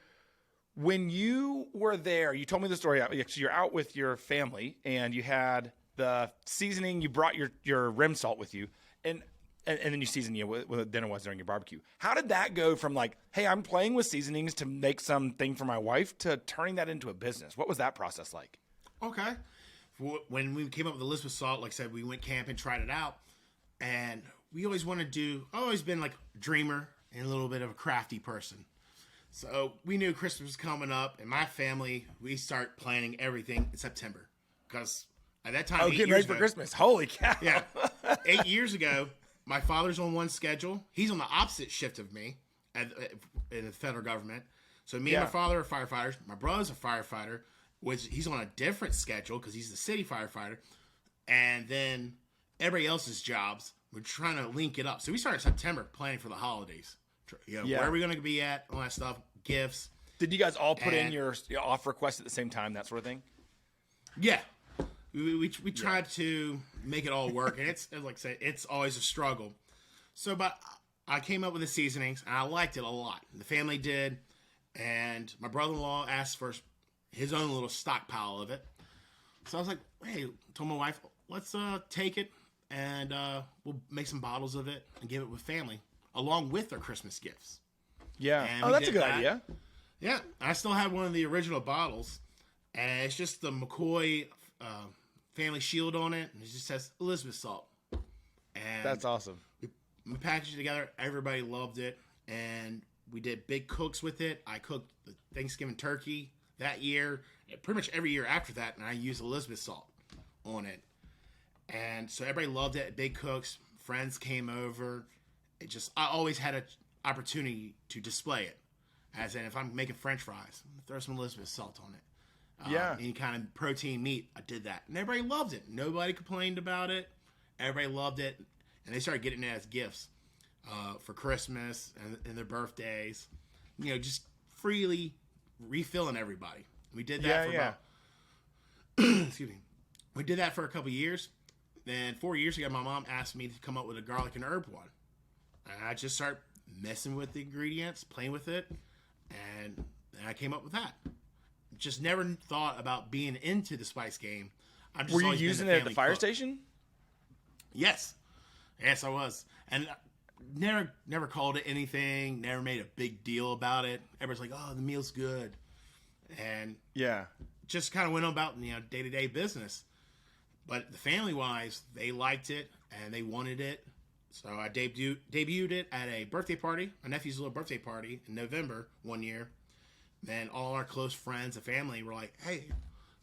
when you were there. You told me the story. You're out with your family and you had the seasoning. You brought your rim salt with you, and then you seasoned what dinner was during your barbecue. How did that go from like, hey, I'm playing with seasonings to make something for my wife, to turning that into a business? What was that process like? Okay. When we came up with Elizabeth salt, like I said, we went camping, tried it out, and we always wanted to I've always been like a dreamer and a little bit of a crafty person. So we knew Christmas was coming up, and my family, we start planning everything in September. Because at that time, getting ready for Christmas. Holy cow. Yeah. 8 years ago, my father's on one schedule. He's on the opposite shift of me in the federal government. So me and my father are firefighters. My brother's a firefighter, which he's on a different schedule because he's the city firefighter. And then everybody else's jobs, we're trying to link it up. So we started September planning for the holidays. Where are we going to be at, all that stuff, gifts. Did you guys all put in your off requests at the same time, that sort of thing? Yeah. We tried to make it all work, and it's like I say, it's always a struggle. So, but I came up with the seasonings, and I liked it a lot. The family did, and my brother-in-law asked for his own little stockpile of it. So I was like, hey, told my wife, let's take it, and we'll make some bottles of it and give it with family, along with their Christmas gifts. Yeah. That's a good idea. Yeah. I still have one of the original bottles, and it's just the McCoy family shield on it, and it just says Elizabeth salt. And that's awesome. We packaged it together. Everybody loved it, and we did big cooks with it. I cooked the Thanksgiving turkey that year, pretty much every year after that, and I used Elizabeth salt on it. And so everybody loved it. Big cooks, friends came over. I always had an opportunity to display it. As in, if I'm making French fries, throw some Elizabeth salt on it. Any kind of protein meat, I did that. And everybody loved it. Nobody complained about it. Everybody loved it. And they started getting it as gifts for Christmas and their birthdays. Just freely refilling everybody. We did that for about... excuse me. We did that for a couple years. Then 4 years ago, my mom asked me to come up with a garlic and herb one. And I just started messing with the ingredients, playing with it. And I came up with that. Just never thought about being into the spice game. Were you using it at the fire station? Yes, I was, and never called it anything. Never made a big deal about it. Everybody's like, "Oh, the meal's good," and just kind of went on about day-to-day business. But the family-wise, they liked it and they wanted it, so I debuted it at a birthday party, my nephew's little birthday party in November one year. Then all our close friends and family were like, hey,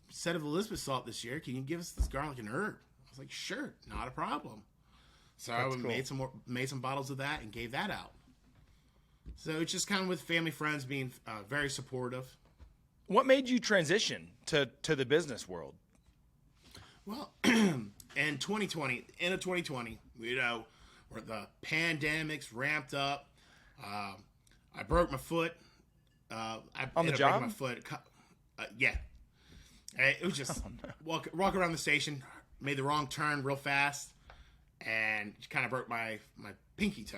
instead of Elizabeth salt this year, can you give us this garlic and herb? I was like, sure, not a problem. So I made some bottles of that and gave that out. So it's just kind of with family, friends being very supportive. What made you transition to the business world? Well, in 2020, end of 2020, where the pandemics ramped up, I broke my foot. On the job? My foot. Yeah. It was just walk around the station, made the wrong turn real fast, and kind of broke my pinky toe.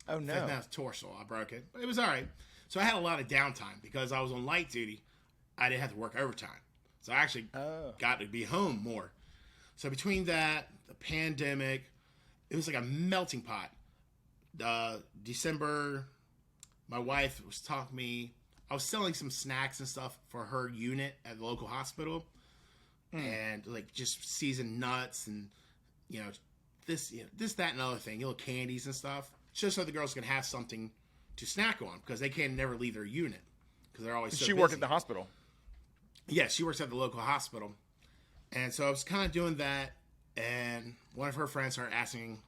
Oh, no. That's torso. I broke it. But it was all right. So I had a lot of downtime because I was on light duty. I didn't have to work overtime. So I actually got to be home more. So between that, the pandemic, it was like a melting pot. December, my wife was talking to me. I was selling some snacks and stuff for her unit at the local hospital. And like just seasoned nuts and, this, that, and other thing, little candies and stuff. Just so the girls can have something to snack on because they can never leave their unit because they're always so busy. She worked at the hospital. Yeah, she works at the local hospital. And so I was kind of doing that, and one of her friends started asking,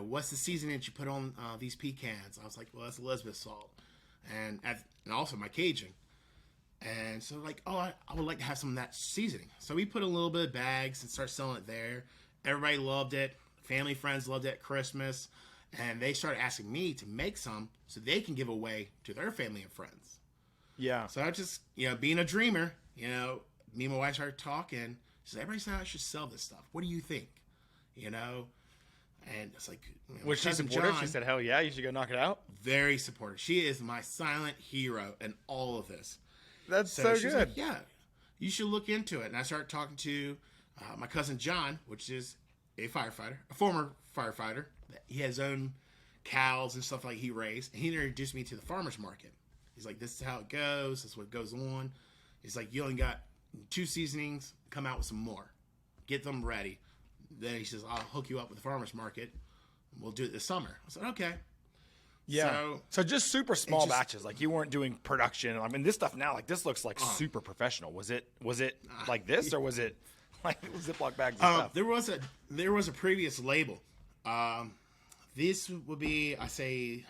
what's the seasoning that you put on these pecans? I was like, well, that's Elizabeth salt. And also my Cajun. And so like, I would like to have some of that seasoning. So we put a little bit of bags and start selling it there. Everybody loved it. Family, friends loved it at Christmas. And they started asking me to make some so they can give away to their family and friends. Yeah. So I just, being a dreamer, me and my wife started talking. She said, everybody said I should sell this stuff. What do you think? And it's like, was she supportive? She said, hell yeah, you should go knock it out. Very supportive. She is my silent hero in all of this. That's so she's good. Like, yeah, you should look into it. And I started talking to my cousin John, which is a firefighter, a former firefighter. He has his own cows and stuff like he raised. And he introduced me to the farmer's market. He's like, this is how it goes. This is what goes on. He's like, you only got 2 seasonings. Come out with some more. Get them ready. Then he says, I'll hook you up with the farmer's market. We'll do it this summer. I said, okay. Yeah. So just super small batches. Like you weren't doing production. I mean, this stuff now, like this looks like super professional. Was it like this or was it like Ziploc bags and stuff? There was a previous label. This would be, the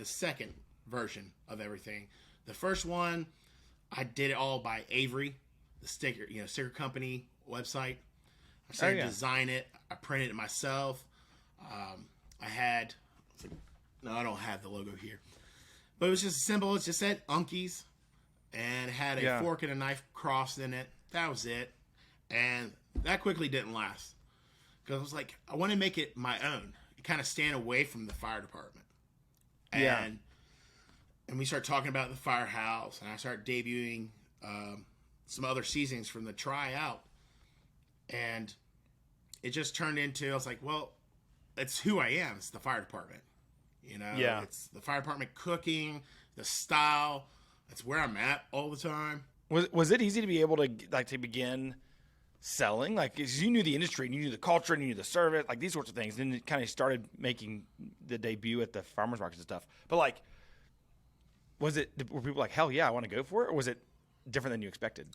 second version of everything. The first one, I did it all by Avery, the sticker company website. I started to design it. I printed it myself. I don't have the logo here, but it was just simple. It just said Unkies, and it had a fork and a knife crossed in it. That was it, and that quickly didn't last because I was like, I want to make it my own. Kind of stand away from the fire department, and we start talking about the Firehouse, and I start debuting some other seasonings from the tryout, and it just turned into, I was like, well, it's who I am. It's the fire department. It's the fire department cooking, the style. That's where I'm at all the time. Was it easy to be able to begin selling? Like, 'cause you knew the industry, and you knew the culture, and you knew the service, like these sorts of things. Then it kind of started making the debut at the farmers markets and stuff. But like, were people like, hell yeah, I want to go for it? Or was it different than you expected?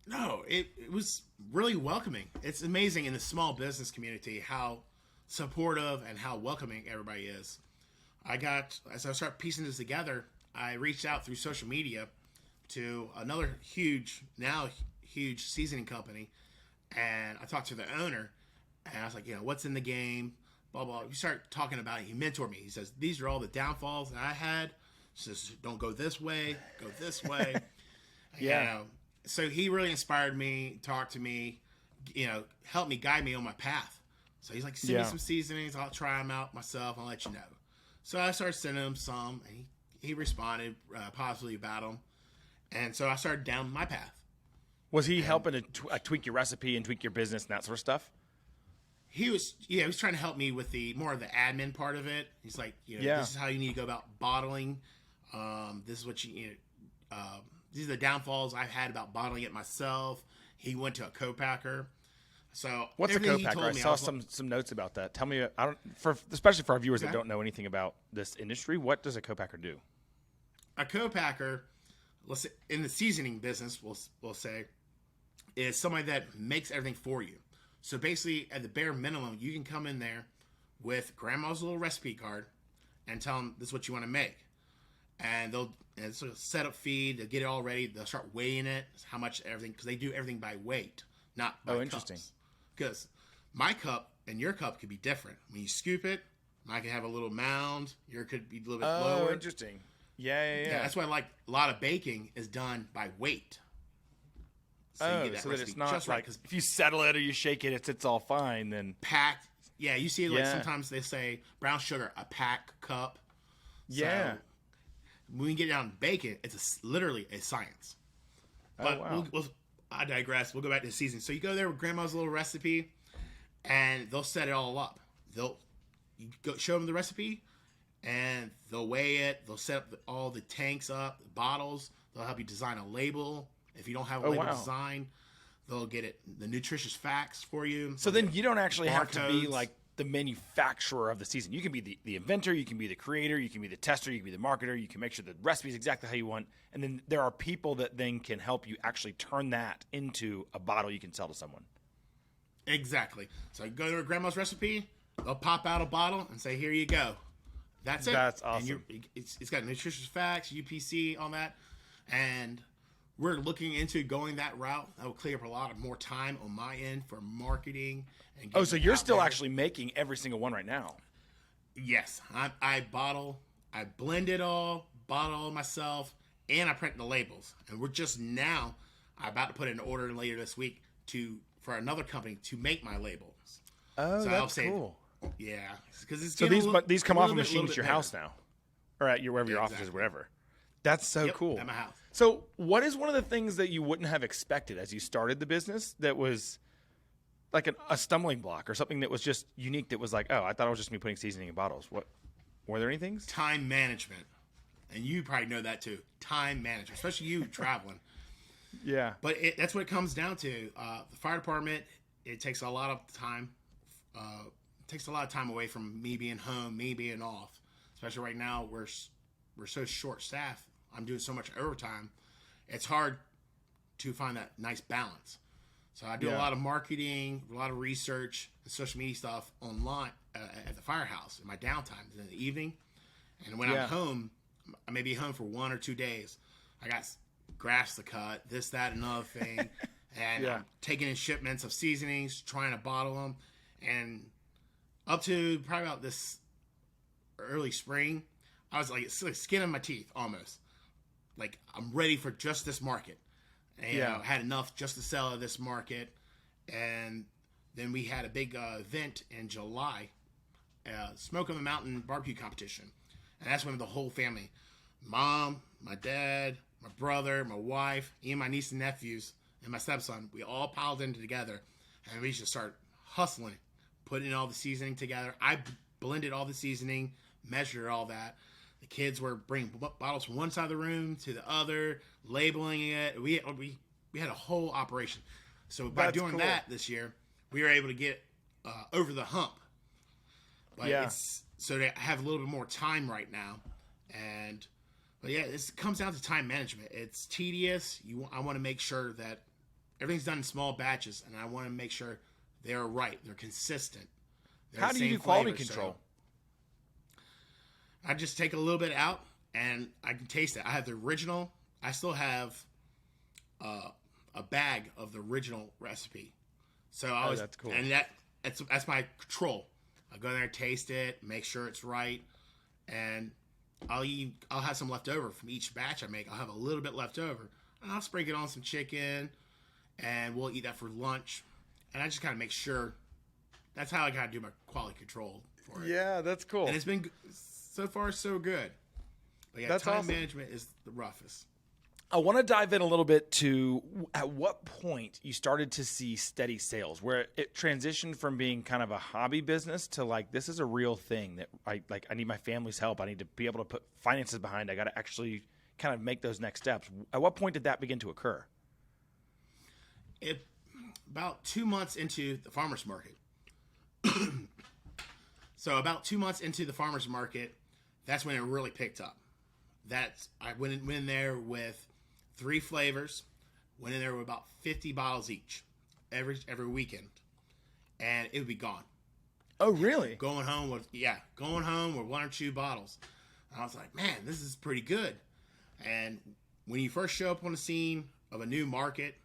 No, it was really welcoming. It's amazing in the small business community how supportive and how welcoming everybody is. As I start piecing this together, I reached out through social media to another huge seasoning company, and I talked to the owner, and I was like, what's in the game, blah, blah. We start talking about it. He mentored me. He says, these are all the downfalls that I had. He says, don't go this way, go this way. So he really inspired me, talked to me, helped me, guide me on my path. So he's like, send me some seasonings. I'll try them out myself. I'll let you know. So I started sending him some, and he responded positively about them. And so I started down my path. Was he helping to tweak your recipe and tweak your business and that sort of stuff? He was trying to help me with more of the admin part of it. He's like, this is how you need to go about bottling. This is what these are the downfalls I've had about bottling it myself. He went to a Copacker. So what's a Copacker? I saw some notes about that. Tell me, especially for our viewers that don't know anything about this industry, what does a Copacker do? A Copacker, let's say, in the seasoning business, we'll say, is somebody that makes everything for you. So basically, at the bare minimum, you can come in there with grandma's little recipe card and tell them this is what you want to make, and it's a setup feed. They'll get it all ready. They'll start weighing it, how much everything, because they do everything by weight, not by interesting. Cups. Because my cup and your cup could be different. When you scoop it, mine can have a little mound. Yours could be a little bit lower. Oh, interesting. Yeah. That's why a lot of baking is done by weight. So that it's not just like, if you settle it or you shake it, it's all fine. Then packed. Yeah, you see sometimes they say brown sugar, a pack cup. Yeah. when we get down to bacon, it's literally a science. But I digress. We'll go back to the season. So you go there with grandma's little recipe, and they'll set it all up. You go show them the recipe, and they'll weigh it. They'll set up all the tanks up, the bottles. They'll help you design a label. If you don't have a label design, they'll get it the nutritious facts for you. So then you don't actually have to be like the manufacturer of the season. You can be the inventor, you can be the creator, you can be the tester, you can be the marketer, you can make sure the recipe is exactly how you want. And then there are people that then can help you actually turn that into a bottle you can sell to someone. Exactly. So you go to a grandma's recipe, they'll pop out a bottle and say, here you go. That's it. That's awesome. And it's got nutritious facts, UPC, all that. And we're looking into going that route. That will clear up a lot of more time on my end for marketing. And so you're still actually making every single one right now? Yes. I blend it all, bottle all myself, and I print the labels. And we're just now about to put in an order later this week for another company to make my labels. Oh, so that's cool. Yeah. Because so these come off a machine at your house now? Or at wherever your office is, wherever. That's so cool. At my house. So what is one of the things that you wouldn't have expected as you started the business that was like a stumbling block or something that was just unique that was like, oh, I thought it was just me putting seasoning in bottles? What were there any things? Time management. And you probably know that too. Time management, especially you traveling. Yeah. But that's what it comes down to. The fire department, it takes a lot of time. Takes a lot of time away from me being home, me being off. Especially right now, we're so short-staffed. I'm doing so much overtime. It's hard to find that nice balance. So I do a lot of marketing, a lot of research, and social media stuff online at the Firehouse in my downtime in the evening. And when I'm home, I may be home for 1 or 2 days. I got grass to cut, this, that, another thing. And I'm taking in shipments of seasonings, trying to bottle them. And up to probably about this early spring, I was like skin on my teeth almost. Like, I'm ready for just this market. And, I had enough just to sell at this market. And then we had a big event in July, Smoke on the Mountain barbecue competition. And that's when the whole family, mom, my dad, my brother, my wife, even my niece and nephews, and my stepson, we all piled in together. And we just started hustling, putting all the seasoning together. I blended all the seasoning, measured all that. The kids were bringing bottles from one side of the room to the other, labeling it. We had a whole operation. So by doing that this year, we were able to get over the hump. But it's so to have a little bit more time right now. But it comes down to time management. It's tedious. I want to make sure that everything's done in small batches, and I want to make sure they're right. They're consistent. How do you do quality control? I just take a little bit out and I can taste it. I have the original. I still have a bag of the original recipe. So that's cool. And that's my control. I go there, taste it, make sure it's right, and I'll have some left over from each batch I make. I'll have a little bit left over, and I'll sprinkle it on some chicken, and we'll eat that for lunch. And I just kind of make sure. That's how I gotta do my quality control for it. Yeah, that's cool. And it's been so far so good. But that's time awesome. management is the roughest. I want to dive in a little bit to at what point you started to see steady sales, where it transitioned from being kind of a hobby business to like, this is a real thing that I need my family's help. I need to be able to put finances behind. I got to actually kind of make those next steps. At what point did that begin to occur? About 2 months into the farmer's market. So about 2 months into the farmer's market, that's when it really picked up. I went in there with 3 flavors, went in there with about 50 bottles each every weekend, and it would be gone. Oh, really? Going home with 1 or 2 bottles. And I was like, man, this is pretty good. And when you first show up on the scene of a new market,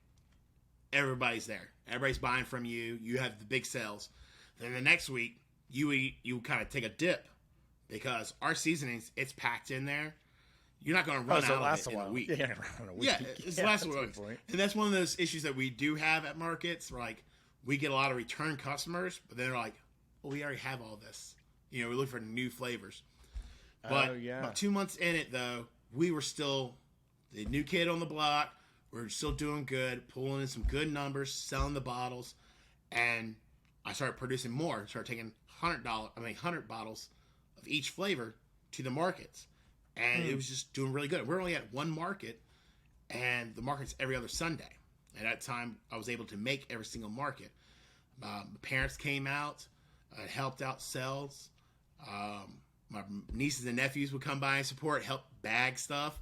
everybody's there. Everybody's buying from you. You have the big sales. Then the next week, you kind of take a dip because our seasonings, it's packed in there. You're not going to run out of it in a week. Yeah, it's last a week. And that's one of those issues that we do have at markets. Like, we get a lot of return customers, but they're like, well, we already have all this. We look for new flavors. But about 2 months in it, though, we were still the new kid on the block. We were still doing good, pulling in some good numbers, selling the bottles, and I started producing more. Started taking $100 bottles of each flavor to the markets, and it was just doing really good. We're only at one market, and the market's every other Sunday. At that time, I was able to make every single market. My parents came out, helped out sales. My nieces and nephews would come by and support, help bag stuff.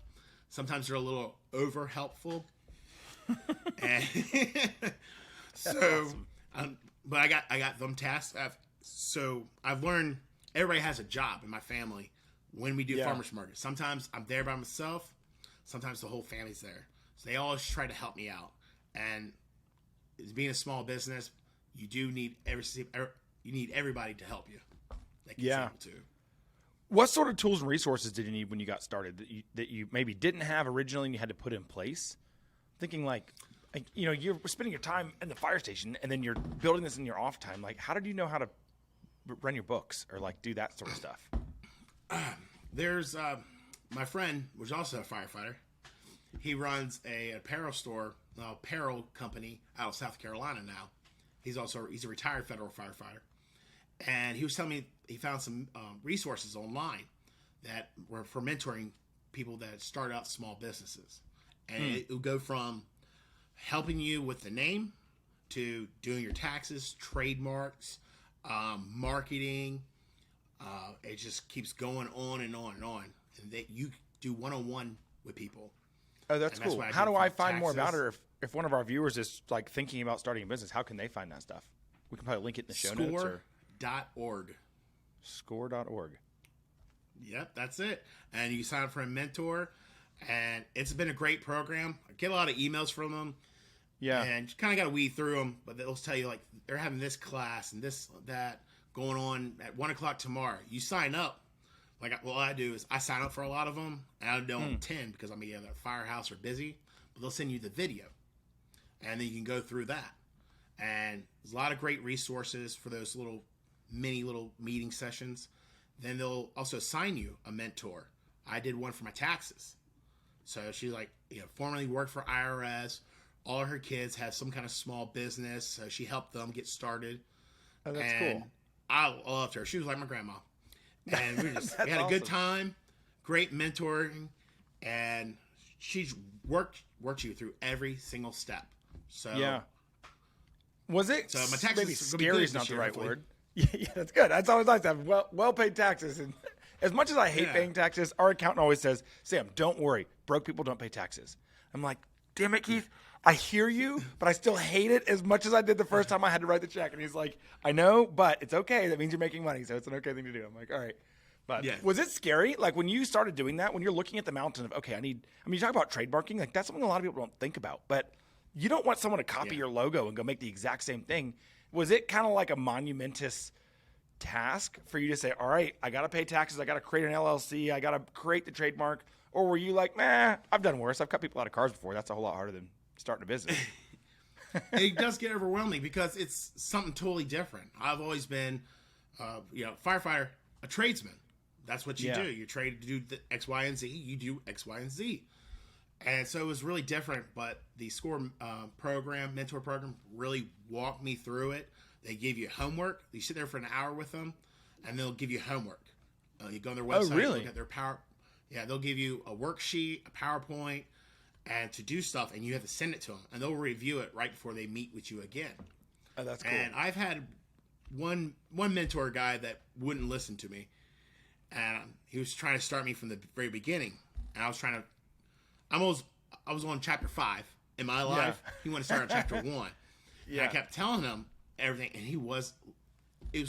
Sometimes they're a little over helpful. And so, awesome. But I got them tasked. So I've learned everybody has a job in my family when we do farmers market. Sometimes I'm there by myself. Sometimes the whole family's there. So they always try to help me out. And as being a small business, you do need everybody to help you. That gets able to. What sort of tools and resources did you need when you got started that you maybe didn't have originally and you had to put in place? Thinking like you're spending your time in the fire station and then you're building this in your off time. Like, how did you know how to run your books or like do that sort of stuff? There's my friend, which is also a firefighter. He runs a apparel store, apparel company out of South Carolina now. He's a retired federal firefighter. And he was telling me he found some resources online that were for mentoring people that start out small businesses. And it will go from helping you with the name to doing your taxes, trademarks, marketing. It just keeps going on and on and on. And that you do one-on-one with people. Oh, that's cool. How do I find more about it? If one of our viewers is like thinking about starting a business, how can they find that stuff? We can probably link it in the show notes. Score.org. Score.org. Yep, that's it. And you sign up for a mentor, and it's been a great program. I get a lot of emails from them. Yeah. And you kind of got to weed through them, but they'll tell you, like, they're having this class and this, that going on at 1 o'clock tomorrow. You sign up. Like, what I do is I sign up for a lot of them, and I don't attend because I'm either at Firehouse or busy, but they'll send you the video, and then you can go through that. And there's a lot of great resources for those little meeting sessions. Then they'll also assign you a mentor. I did one for my taxes. So she's like, formerly worked for IRS. All of her kids have some kind of small business. So she helped them get started. Oh, that's cool. I loved her. She was like my grandma. And we had a good time, great mentoring, and she's worked you through every single step. So yeah. Was it? So my taxes maybe scary is not the right hopefully. Word. Yeah, that's good. That's always nice to have well-paid taxes. And as much as I hate paying taxes, our accountant always says, "Sam, don't worry. Broke people don't pay taxes." I'm like, damn it, Keith. I hear you, but I still hate it as much as I did the first time I had to write the check. And he's like, "I know, but it's okay. That means you're making money, so it's an okay thing to do." I'm like, all right. But was it scary? Like when you started doing that, when you're looking at the mountain of, okay, you talk about trademarking, like that's something a lot of people don't think about, but you don't want someone to copy your logo and go make the exact same thing. Was it kind of like a monumentous task for you to say, all right, I got to pay taxes. I got to create an LLC. I got to create the trademark. Or were you like, nah, I've done worse. I've cut people out of cars before. That's a whole lot harder than starting a business. It does get overwhelming because it's something totally different. I've always been, firefighter, a tradesman. That's what you do. You trade to do the X, Y, and Z. You do X, Y, and Z. And so it was really different, but the SCORE mentor program, really walked me through it. They give you homework. You sit there for an hour with them, and they'll give you homework. You go on their website, look at their power. Yeah, they'll give you a worksheet, a PowerPoint, and to do stuff, and you have to send it to them, and they'll review it right before they meet with you again. Oh, that's cool. And I've had one mentor guy that wouldn't listen to me, and he was trying to start me from the very beginning, and I was on chapter 5 in my life. He wanted to start on chapter 1. And I kept telling him everything, and it was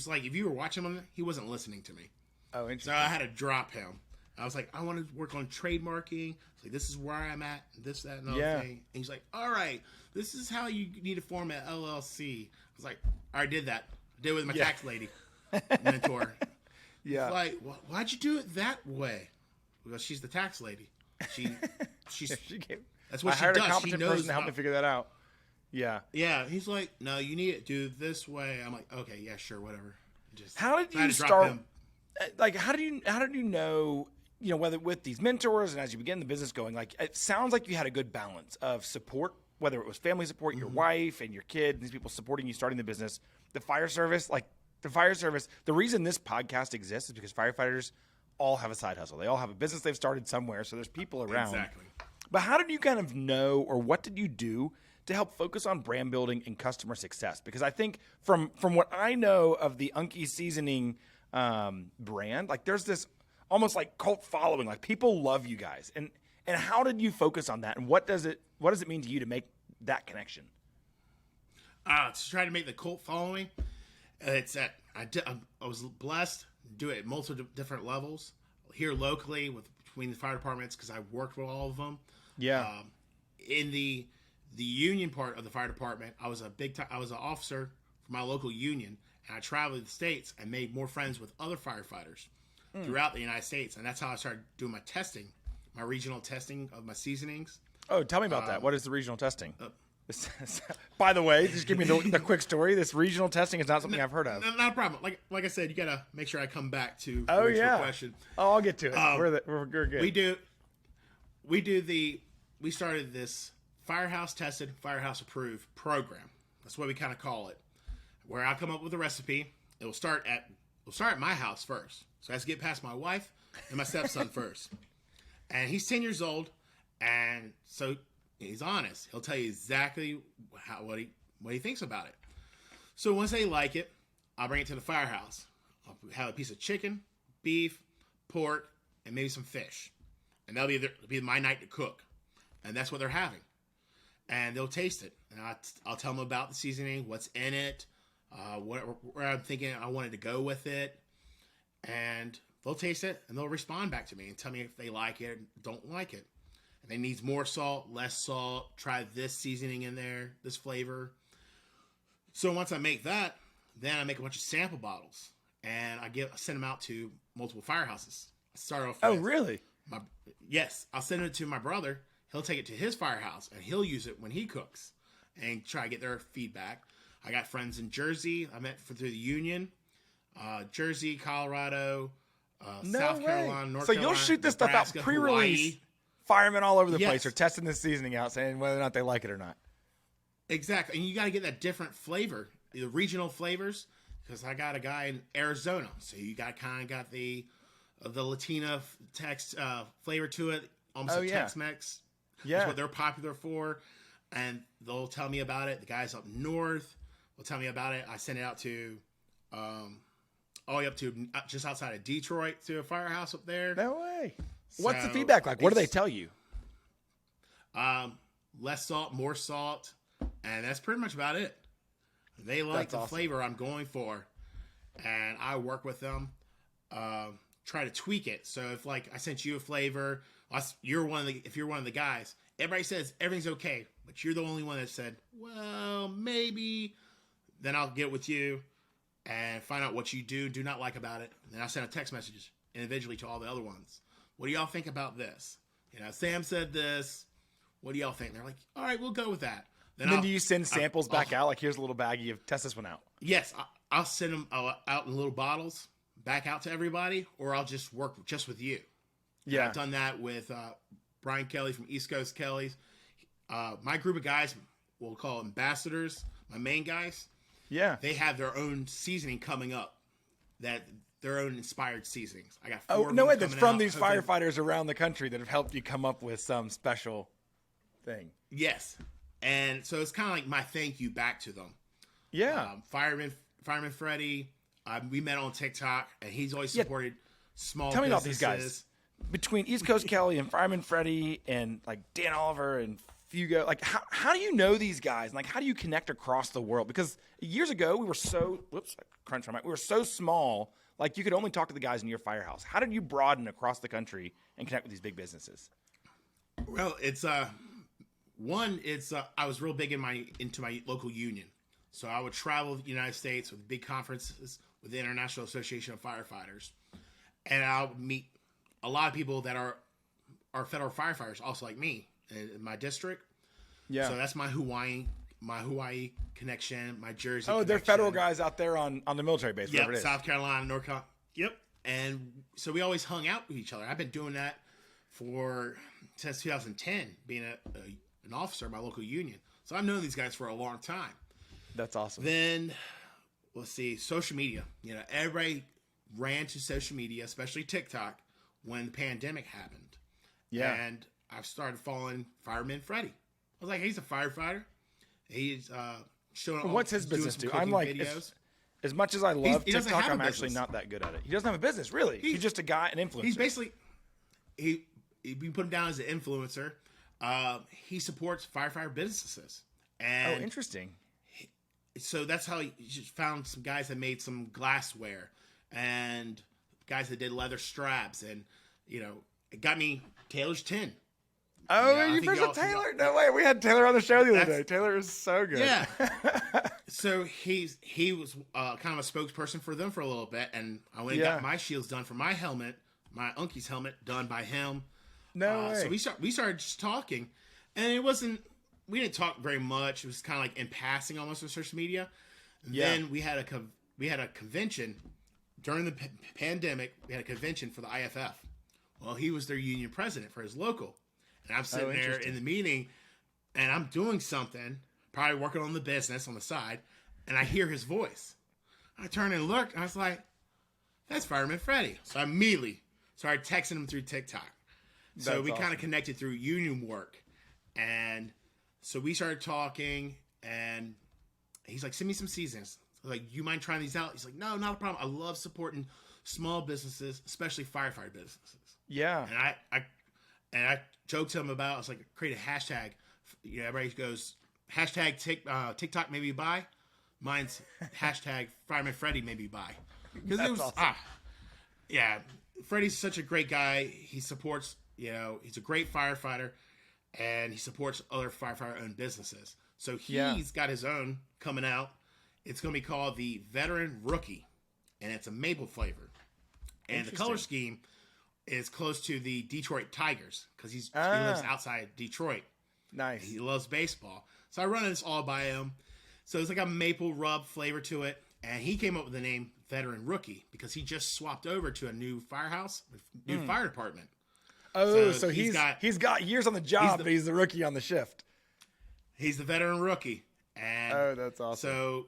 like if you were watching him, he wasn't listening to me. Oh, interesting. So I had to drop him. I was like, I want to work on trademarking. It's like, this is where I'm at, this, that, and other thing. And he's like, all right, this is how you need to form an LLC. I was like, I already did that. I did it with my tax lady mentor. It's like, why'd you do it that way? Because she's the tax lady. She's that's what I hired she does. a competent She knows person to help me figure that out. Yeah. Yeah. He's like, no, you need to do this way. I'm like, okay, yeah, sure, whatever. How did you start? Like, how did you know you know, whether with these mentors and as you begin the business going, like, it sounds like you had a good balance of support, whether it was family support, your wife and your kid, these people supporting you starting the business, the fire service, the reason this podcast exists is because firefighters all have a side hustle. They all have a business they've started somewhere, so there's people around. Exactly. But how did you kind of know, or what did you do to help focus on brand building and customer success? Because I think from what I know of the Unki Seasoning brand, like there's this almost like cult following, like people love you guys. And how did you focus on that? And what does it mean to you to make that connection? To try to make the cult following, it's that I was blessed to do it at multiple different levels here locally between the fire departments because I worked with all of them. Yeah. In the union part of the fire department, I was an officer for my local union, and I traveled the states and made more friends with other firefighters throughout the United States, and that's how I started doing my testing, my regional testing of my seasonings. Oh, tell me about that. What is the regional testing? By the way, just give me the quick story. This regional testing is not something I've heard of. Not a problem. Like I said, you gotta make sure I come back to the original question. Oh, I'll get to it. We're good. We started this Firehouse tested, Firehouse approved program. That's what we kind of call it. Where I come up with a recipe. It'll start at my house first. So I have to get past my wife and my stepson first. And he's 10 years old, and so he's honest. He'll tell you exactly what he thinks about it. So once they like it, I'll bring it to the firehouse. I'll have a piece of chicken, beef, pork, and maybe some fish. And that'll be my night to cook. And that's what they're having. And they'll taste it. And I'll tell them about the seasoning, what's in it, where I'm thinking I wanted to go with it. And they'll taste it, and they'll respond back to me and tell me if they like it or don't like it. And they need more salt, less salt, try this seasoning in there, this flavor. So once I make that, then I make a bunch of sample bottles, and I send them out to multiple firehouses. I start off with, oh, really? Yes. I'll send it to my brother. He'll take it to his firehouse, and he'll use it when he cooks and try to get their feedback. I got friends in Jersey. I met through the union. Jersey, Colorado, South Carolina, North Carolina. So you'll shoot this Nebraska, stuff out pre-release. Hawaii. Firemen all over the place are testing this seasoning out, saying whether or not they like it or not. Exactly. And you got to get that different flavor, the regional flavors, because I got a guy in Arizona. So you got the Latina flavor to it, almost a Tex-Mex. Yeah. That's what they're popular for. And they'll tell me about it. The guys up north will tell me about it. I send it out to all the way up to just outside of Detroit to a firehouse up there. No way. What's the feedback like? What do they tell you? Less salt, more salt, and that's pretty much about it. They like the flavor I'm going for, and I work with them, try to tweak it. So if like I sent you a flavor, if you're one of the guys, everybody says everything's okay, but you're the only one that said, well, maybe. Then I'll get with you and find out what you do not like about it. And then I'll send a text message individually to all the other ones. What do y'all think about this? Sam said this. What do y'all think? They're like, all right, we'll go with that. Then do you send samples back out? Like, here's a little baggie of test this one out. Yes, I'll send them out in little bottles back out to everybody, or I'll just work just with you. Yeah, and I've done that with Brian Kelly from East Coast Kelly's. My group of guys, we'll call ambassadors, my main guys. Yeah. They have their own seasoning coming up, their own inspired seasonings. I got 4 of them. No way, that's from these firefighters around the country that have helped you come up with some special thing. Yes. And so it's kind of like my thank you back to them. Yeah. Fireman Freddie, we met on TikTok, and he's always supported small businesses. Tell me about these guys. Between East Coast Kelly and Fireman Freddie and like Dan Oliver and Fugo, like how do you know these guys? And like how do you connect across the world? Because years ago we were so we were so small, like you could only talk to the guys in your firehouse. How did you broaden across the country and connect with these big businesses? Well, it's I was real big into my local union. So I would travel the United States with big conferences with the International Association of Firefighters. And I would meet a lot of people that are federal firefighters, also like me, in my district. Yeah. So that's my Hawaii connection, my Jersey connection. They're federal guys out there on the military base, whatever it is. South Carolina, North Carolina. Yep. And so we always hung out with each other. I've been doing that since 2010, being an officer in my local union. So I've known these guys for a long time. That's awesome. Then, let's see, social media. You know, everybody ran to social media, especially TikTok, when the pandemic happened. Yeah. And I started following Fireman Freddie. I was like, he's a firefighter. He's showing. What's his business do? I'm like, videos. As much as I love he doesn't TikTok, have a I'm actually business. not that good at it. He doesn't have a business, really. He's just a guy, an influencer. He's basically we put him down as an influencer. He supports firefighter businesses. And interesting. So that's how he just found some guys that made some glassware and guys that did leather straps, and it got me Taylor's tin. Oh, you first Taylor? No way. We had Taylor on the show the other day. Taylor is so good. Yeah. So he was kind of a spokesperson for them for a little bit, and I went and got my shields done for my helmet, my Unkies helmet done by him. No way. So we started just talking, and we didn't talk very much. It was kind of like in passing almost on social media. Then we had a convention during the pandemic. We had a convention for the IFF. Well, he was their union president for his local. And I'm sitting there in the meeting, and I'm doing something, probably working on the business on the side, and I hear his voice. I turn and look, and I was like, that's Fireman Freddie. So I immediately started texting him through TikTok. So we kind of connected through union work. And so we started talking, and he's like, send me some seasonings. I was like, you mind trying these out? He's like, no, not a problem. I love supporting small businesses, especially firefighter businesses. Yeah. And I joked to him about, I was like, create a hashtag. Everybody goes, hashtag TikTok maybe buy. Mine's hashtag Fireman Freddie maybe buy. Because it was, awesome. Freddie's such a great guy. He supports, he's a great firefighter, and he supports other firefighter-owned businesses. So he's got his own coming out. It's going to be called the Veteran Rookie, and it's a maple flavor. And the color scheme is close to the Detroit Tigers, because he lives outside Detroit. Nice. He loves baseball. So I run this all by him. So it's like a maple rub flavor to it. And he came up with the name Veteran Rookie because he just swapped over to a new firehouse, new fire department. Oh, so he's got years on the job, but he's the rookie on the shift. He's the Veteran Rookie. And that's awesome. So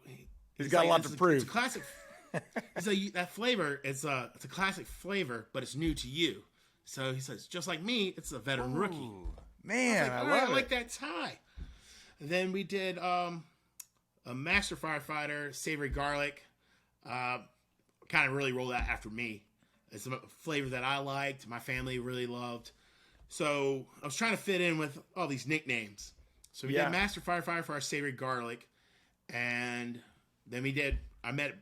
he's got a lot to prove. It's a classic. So that flavor, it's a classic flavor, but it's new to you. So he says, just like me, it's a Veteran Rookie. Man, I like that tie. And then we did a Master Firefighter, Savory Garlic. Kind of really rolled out after me. It's a flavor that I liked, my family really loved. So I was trying to fit in with all these nicknames. So we did Master Firefighter for our Savory Garlic. And then I met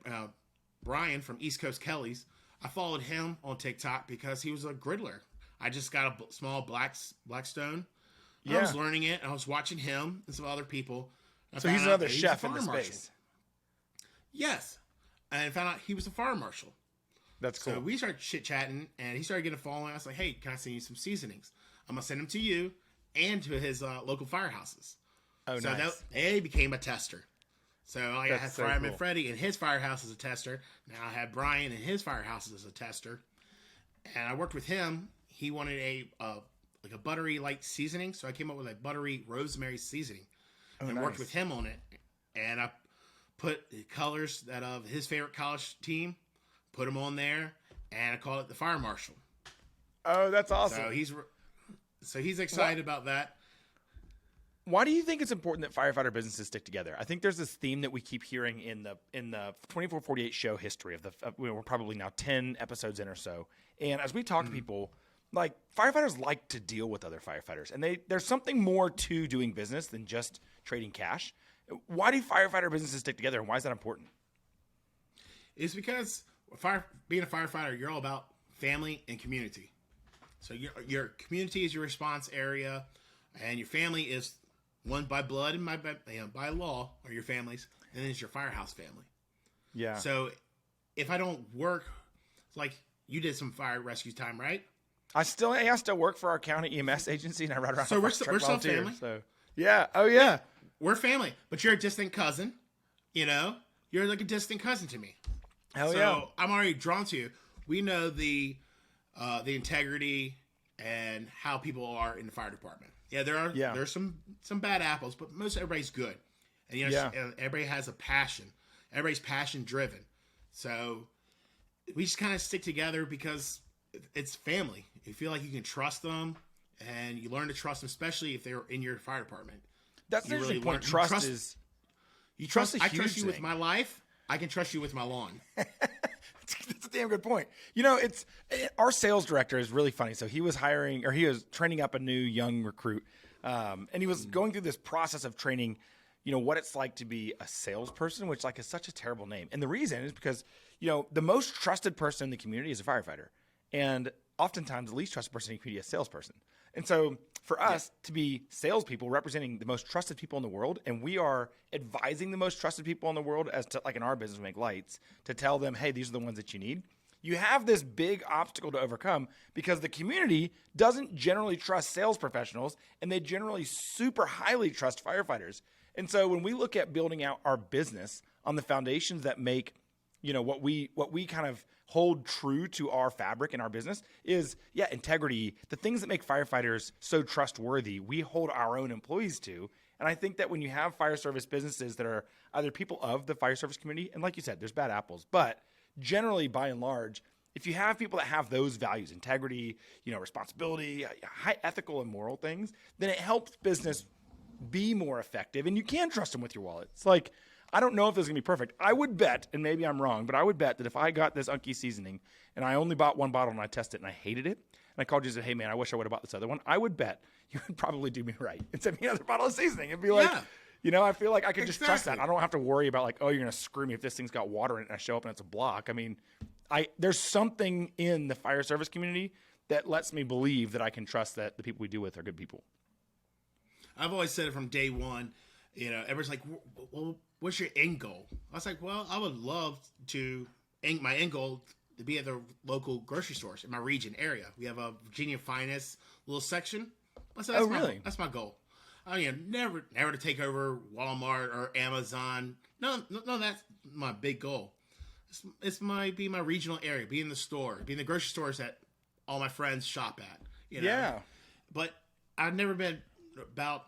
Brian from East Coast Kelly's. I followed him on TikTok because he was a griddler. I just got a small Blackstone. I was learning it. I was watching him and some other people. So he's another chef in the space. Yes. And I found out he was a fire marshal. That's cool. So we started chit-chatting, and he started getting a following. I was like, hey, can I send you some seasonings? I'm going to send them to you and to his local firehouses. Oh, so nice. They became a tester. So I had so Fireman cool. Freddie in his firehouse as a tester. Now I have Brian in his firehouse as a tester. And I worked with him. He wanted a buttery light seasoning, so I came up with a buttery rosemary seasoning and worked with him on it. And I put the colors that of his favorite college team, put them on there, and I call it the Fire Marshal. Oh, that's awesome. So he's excited about that. Why do you think it's important that firefighter businesses stick together? I think there's this theme that we keep hearing in the 2448 show history we're probably now 10 episodes in or so. And as we talk to people, like firefighters like to deal with other firefighters, and there's something more to doing business than just trading cash. Why do firefighter businesses stick together, and why is that important? It's because being a firefighter, you're all about family and community. So your community is your response area, and your family is one by blood and by law are your families, and then it's your firehouse family. Yeah. So if I don't work, like you did some fire rescue time, right? I still work for our county EMS agency, and I ride around. So we're still family. So yeah. Oh yeah. We're family, but you're a distant cousin. You're like a distant cousin to me. Hell so yeah. I'm already drawn to you. we know the integrity and how people are in the fire department. Yeah, there's some bad apples, but most everybody's good. And everybody has a passion. Everybody's passion driven. So we just kind of stick together because it's family. You feel like you can trust them, and you learn to trust them, especially if they're in your fire department. That's the really point. I trust you with my life. I can trust you with my lawn. That's a damn good point. It's our sales director is really funny. So he was training up a new young recruit, and he was going through this process of training, what it's like to be a salesperson, which is such a terrible name. And the reason is because, the most trusted person in the community is a firefighter. And oftentimes the least trusted person in the community is a salesperson. And so for us to be salespeople representing the most trusted people in the world, and we are advising the most trusted people in the world as to, in our business, we make lights, to tell them, hey, these are the ones that you need. You have this big obstacle to overcome because the community doesn't generally trust sales professionals, and they generally super highly trust firefighters. And so when we look at building out our business on the foundations that make, what we kind of hold true to our fabric in our business is, integrity, the things that make firefighters so trustworthy, we hold our own employees to. And I think that when you have fire service businesses that are either people of the fire service community, and like you said, there's bad apples, but generally, by and large, if you have people that have those values, integrity, responsibility, high ethical and moral things, then it helps business be more effective, and you can trust them with your wallet. It's I don't know if this is going to be perfect. I would bet, and maybe I'm wrong, but I would bet that if I got this Unki Seasoning and I only bought one bottle and I tested it and I hated it, and I called you and said, hey, man, I wish I would have bought this other one, I would bet you would probably do me right and send me another bottle of seasoning. It'd be I feel like I could just trust that. I don't have to worry about you're going to screw me if this thing's got water in it and I show up and it's a block. I mean, there's something in the fire service community that lets me believe that I can trust that the people we deal with are good people. I've always said it from day one. Everyone's like, well, what's your end goal? I was like, well, I would love my end goal to be at the local grocery stores in my region area. We have a Virginia Finest little section. Really? That's my goal. Never to take over Walmart or Amazon. No, that's my big goal. It's be my regional area, be in the store, be in the grocery stores that all my friends shop at. Yeah. But I've never been about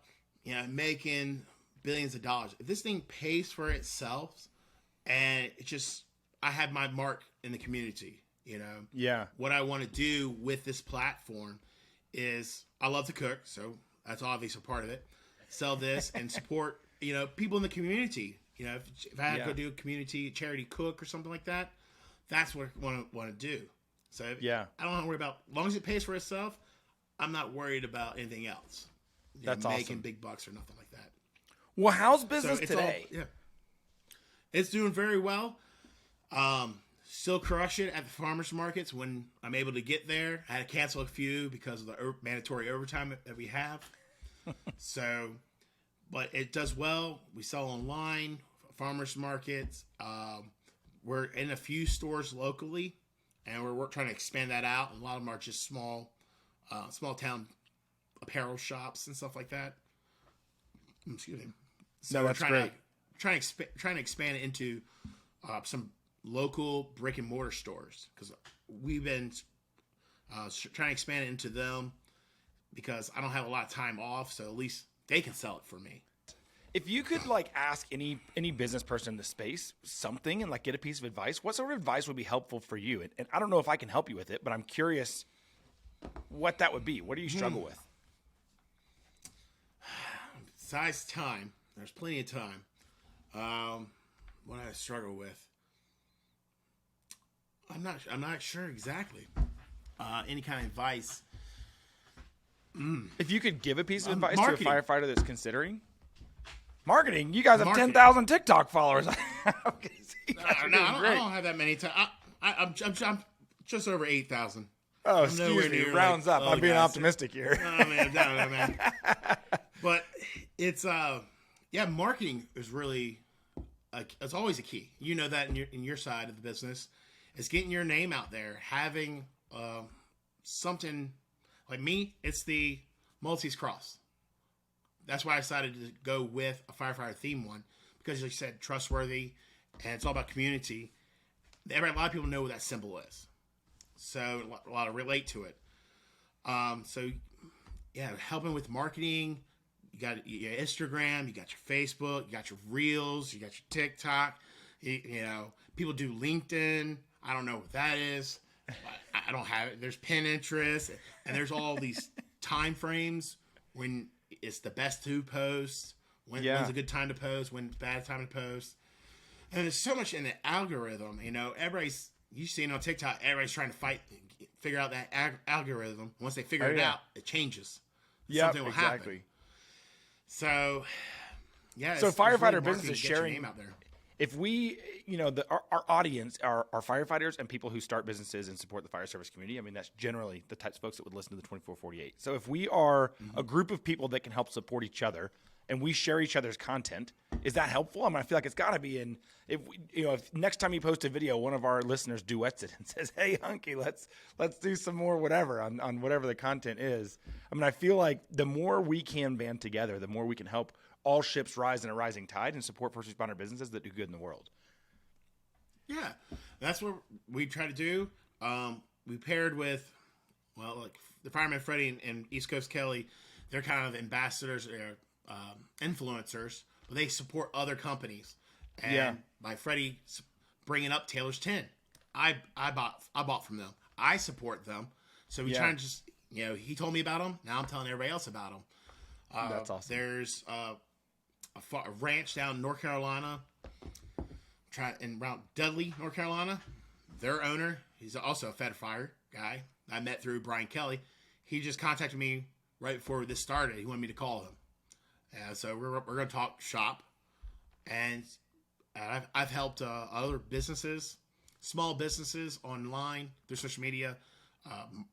making billions of dollars. If this thing pays for itself, and I have my mark in the community. Yeah. What I want to do with this platform is I love to cook, so that's obviously a part of it. Sell this and support people in the community. If I had to go do a community charity cook or something like that, that's what I want to do. So I don't have to worry about, as long as it pays for itself, I'm not worried about anything else. That's making awesome. Big bucks or nothing like that. Well, how's business today? It's doing very well. Still crush it at the farmers markets when I'm able to get there. I had to cancel a few because of the mandatory overtime that we have. But it does well. We sell online, farmers markets. We're in a few stores locally, and we're trying to expand that out. And a lot of them are just small town apparel shops and stuff like that. Excuse me. So that's great. Trying to expand it into some local brick and mortar stores, because we've been trying to expand it into them because I don't have a lot of time off, so at least they can sell it for me. If you could ask any business person in the space something and get a piece of advice, what sort of advice would be helpful for you? And I don't know if I can help you with it, but I'm curious what that would be. What do you struggle with? Besides time, there's plenty of time. What I struggle with, I'm not sure exactly. Any kind of advice. If you could give a pice of advice marketing. To a firefighter that's considering marketing, you guys have 10,000 TikTok followers. I don't have that many. I'm just over 8,000. Oh, excuse me. Rounds up. I'm being optimistic here. Oh, man. But it's marketing is really it's always a key. You know that in your side of the business, it's getting your name out there, having something. Like me, it's the Maltese Cross. That's why I decided to go with a firefighter theme one, because, like you said, trustworthy, and it's all about community. A lot of people know what that symbol is. so a lot of relate to it. So yeah, helping with marketing. You got your Instagram, you got your Facebook, you got your Reels, you got your TikTok. You know, people do LinkedIn. I don't know what that is. I don't have it. There's Pinterest, and there's all these time frames when it's the best to post, when's a good time to post, when's a bad time to post. And there's so much in the algorithm. You know, you see it on TikTok, everybody's trying to figure out that algorithm. Once they figure it out, it changes. Something will happen. So, yeah. So firefighter business is sharing name out there. If we, you know, our audience are firefighters and people who start businesses and support the fire service community. I mean, that's generally the types of folks that would listen to the 2448. So if we are a group of people that can help support each other and we share each other's content, is that helpful? I mean, I feel like it's got to be. And if next time you post a video, one of our listeners duets it and says, "Hey, Unky, let's do some more whatever on whatever the content is." I mean, I feel like the more we can band together, the more we can help all ships rise in a rising tide and support first responder businesses that do good in the world. Yeah, that's what we try to do. We paired with, like the Fireman Freddie and East Coast Kelly. They're kind of ambassadors, influencers, but they support other companies. And by Freddie bringing up Taylor's Tin, I bought from them. I support them. So we try and just, he told me about them. Now I'm telling everybody else about them. That's awesome. There's a ranch down in North Carolina, around Dudley, North Carolina. Their owner, he's also a Fed Fire guy. I met through Brian Kelly. He just contacted me right before this started. He wanted me to call him. So we're going to talk shop. And I've helped other businesses, small businesses online through social media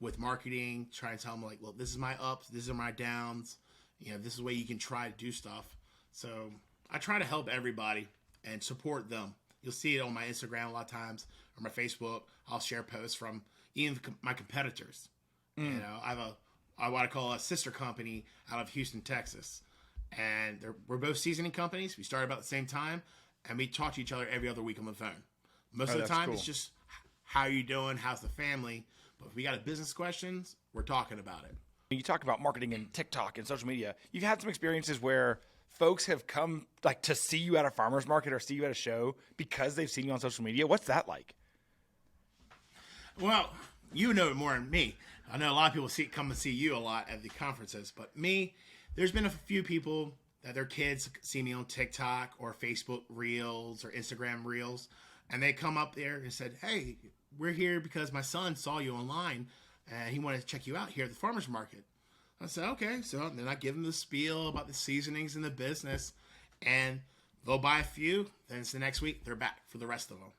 with marketing, trying to tell them, like, well, this is my ups, these are my downs. This is the way you can try to do stuff. So I try to help everybody and support them. You'll see it on my Instagram a lot of times, or my Facebook. I'll share posts from even my competitors. I have what I call a sister company out of Houston, Texas. And we're both seasoning companies. We started about the same time, and we talk to each other every other week on the phone. Most of the time, It's just, how are you doing? How's the family? But if we got a business questions, we're talking about it. You talk about marketing and TikTok and social media. You've had some experiences where folks have come to see you at a farmer's market or see you at a show because they've seen you on social media. What's that like? Well, you know it more than me. I know a lot of people come and see you a lot at the conferences, but me, there's been a few people that their kids see me on TikTok or Facebook Reels or Instagram Reels, and they come up there and said, "Hey, we're here because my son saw you online and he wanted to check you out here at the farmer's market." I said, okay. So then I give them the spiel about the seasonings and the business, and they'll buy a few. Then it's the next week, they're back for the rest of them.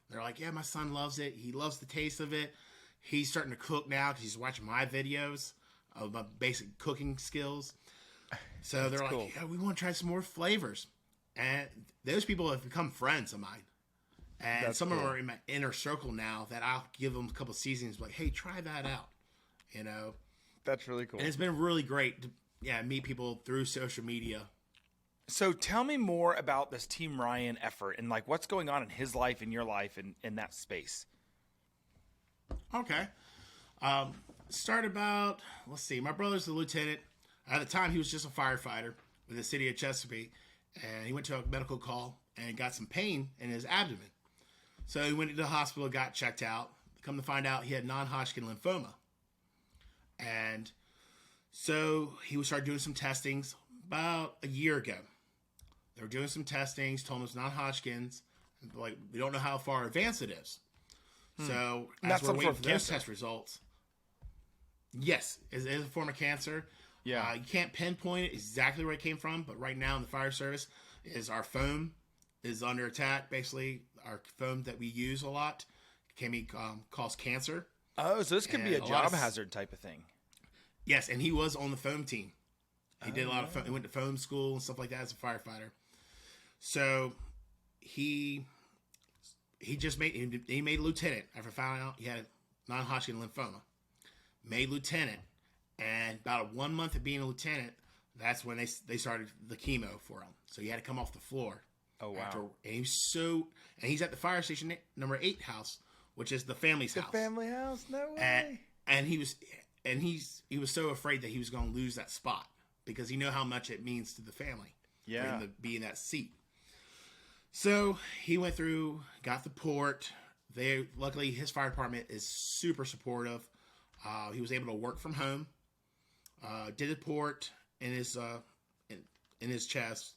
They're like, yeah, my son loves it. He loves the taste of it. He's starting to cook now because he's watching my videos of my basic cooking skills. So they're like, yeah, we want to try some more flavors. And those people have become friends of mine. And some of them are in my inner circle now that I'll give them a couple seasonings, like, hey, try that out. That's really cool. And it's been really great to meet people through social media. So tell me more about this Team Ryan effort and what's going on in his life and your life in that space. Okay. Started about, let's see, my brother's the lieutenant. At the time, he was just a firefighter with the city of Chesapeake. And he went to a medical call and got some pain in his abdomen. So he went to the hospital, got checked out. Come to find out, he had non-Hodgkin lymphoma. And so he started doing some testings about a year ago. They were doing some testings, told him it's non-Hodgkin's. We don't know how far advanced it is. So as we're waiting for those test results, yes, it is a form of cancer. Yeah, you can't pinpoint it exactly where it came from, but right now in the fire service, our foam is under attack. Basically, our foam that we use a lot can cause cancer. Oh, so this could be a job hazard type of thing. Yes, and he was on the foam team. He did a lot of foam. He went to foam school and stuff like that as a firefighter. So he made lieutenant after finding out he had non-Hodgkin lymphoma. Made lieutenant, and about 1 month of being a lieutenant, that's when they started the chemo for him. So he had to come off the floor. Oh wow! And he's at the fire station number 8 house which is the family's house. The family house? No way. And he was so afraid that he was going to lose that spot because he knew how much it means to the family. Yeah. For him to be in that seat. So he went through, got the port. Luckily his fire department is super supportive. He was able to work from home. Did a port in his chest.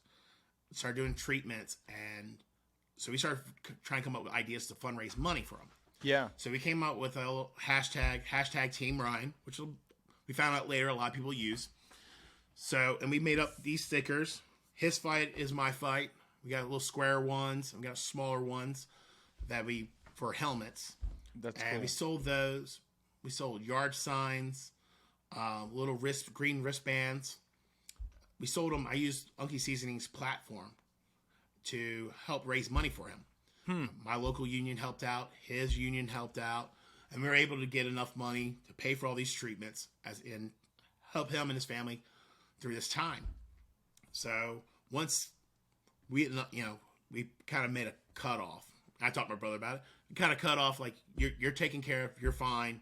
Started doing treatments, and so we started trying to come up with ideas to fundraise money for him. Yeah. So we came up with a little hashtag Team Ryan, which we found out later a lot of people use. So, and we made up these stickers. His fight is my fight. We got little square ones. And we got smaller ones for helmets. That's and cool. We sold those. We sold yard signs, little green wristbands. We sold them. I used Unki Seasoning's platform to help raise money for him. My local union helped out. His union helped out. And we were able to get enough money to pay for all these treatments and help him and his family through this time. So once we kind of made a cutoff. I talked to my brother about it. We kind of cut off, like, you're taken care of, you're fine.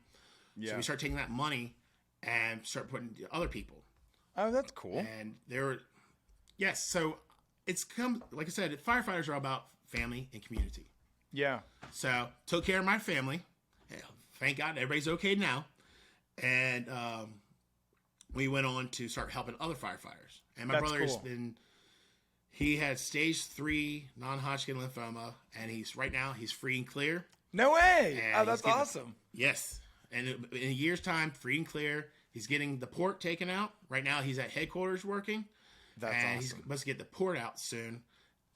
Yeah. So we start taking that money and start putting to other people. Oh, that's cool. And yes, so it's like I said, firefighters are about family and community. Yeah. So took care of my family. Thank God everybody's okay now. And we went on to start helping other firefighters. And my brother's he had stage 3 non-Hodgkin lymphoma, and he's free and clear. No way! Oh, that's awesome. Yes. And in a year's time, free and clear. He's getting the port taken out. Right now, he's at headquarters working. That's awesome. He's supposed to get the port out soon.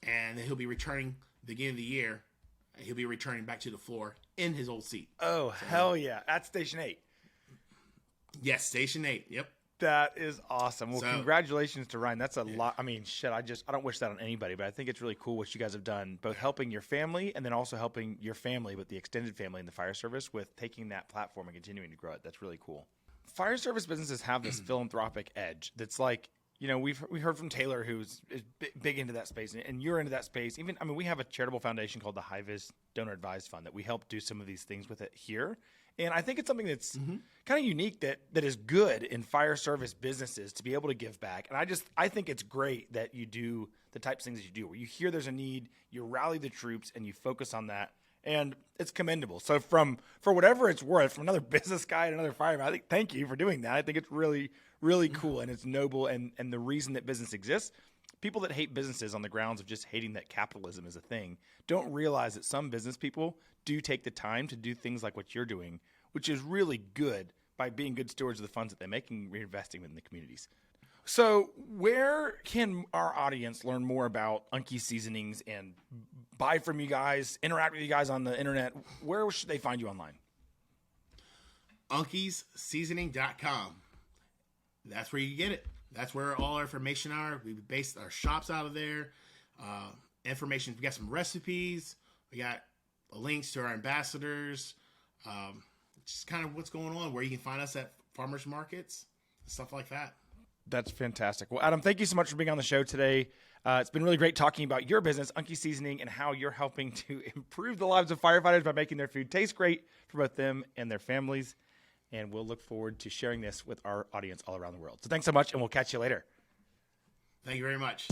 And then he'll be returning at the beginning of the year. He'll be returning back to the floor in his old seat. Oh, hell yeah. At Station 8. Yes, Station 8. Yep. That is awesome. Well, congratulations to Ryan. That's a lot. I mean, shit, I don't wish that on anybody, but I think it's really cool what you guys have done, both helping your family and then also helping your family with the extended family in the fire service with taking that platform and continuing to grow it. That's really cool. Fire service businesses have this philanthropic edge that's like, we heard from Taylor, who's big into that space, and you're into that space. We have a charitable foundation called the High-Vis Donor Advised Fund that we help do some of these things with it here. And I think it's something that's kind of unique that is good in fire service businesses to be able to give back. And I think it's great that you do the types of things that you do, where you hear there's a need, you rally the troops, and you focus on that. And it's commendable. So for whatever it's worth, from another business guy and another fireman, I think thank you for doing that. I think it's really, really cool, and it's noble. And the reason that business exists, people that hate businesses on the grounds of just hating that capitalism is a thing don't realize that some business people do take the time to do things like what you're doing, which is really good by being good stewards of the funds that they make and reinvesting in the communities. So where can our audience learn more about Unki Seasonings and buy from you guys, interact with you guys on the internet? Where should they find you online? UnkiesSeasoning.com. That's where you get it. That's where all our information are. We based our shops out of there. Information. We got some recipes. We got links to our ambassadors. Just kind of what's going on, where you can find us at farmers markets, stuff like that. That's fantastic. Well, Adam, thank you so much for being on the show today. It's been really great talking about your business, Unki Seasoning, and how you're helping to improve the lives of firefighters by making their food taste great for both them and their families. And we'll look forward to sharing this with our audience all around the world. So thanks so much, and we'll catch you later. Thank you very much.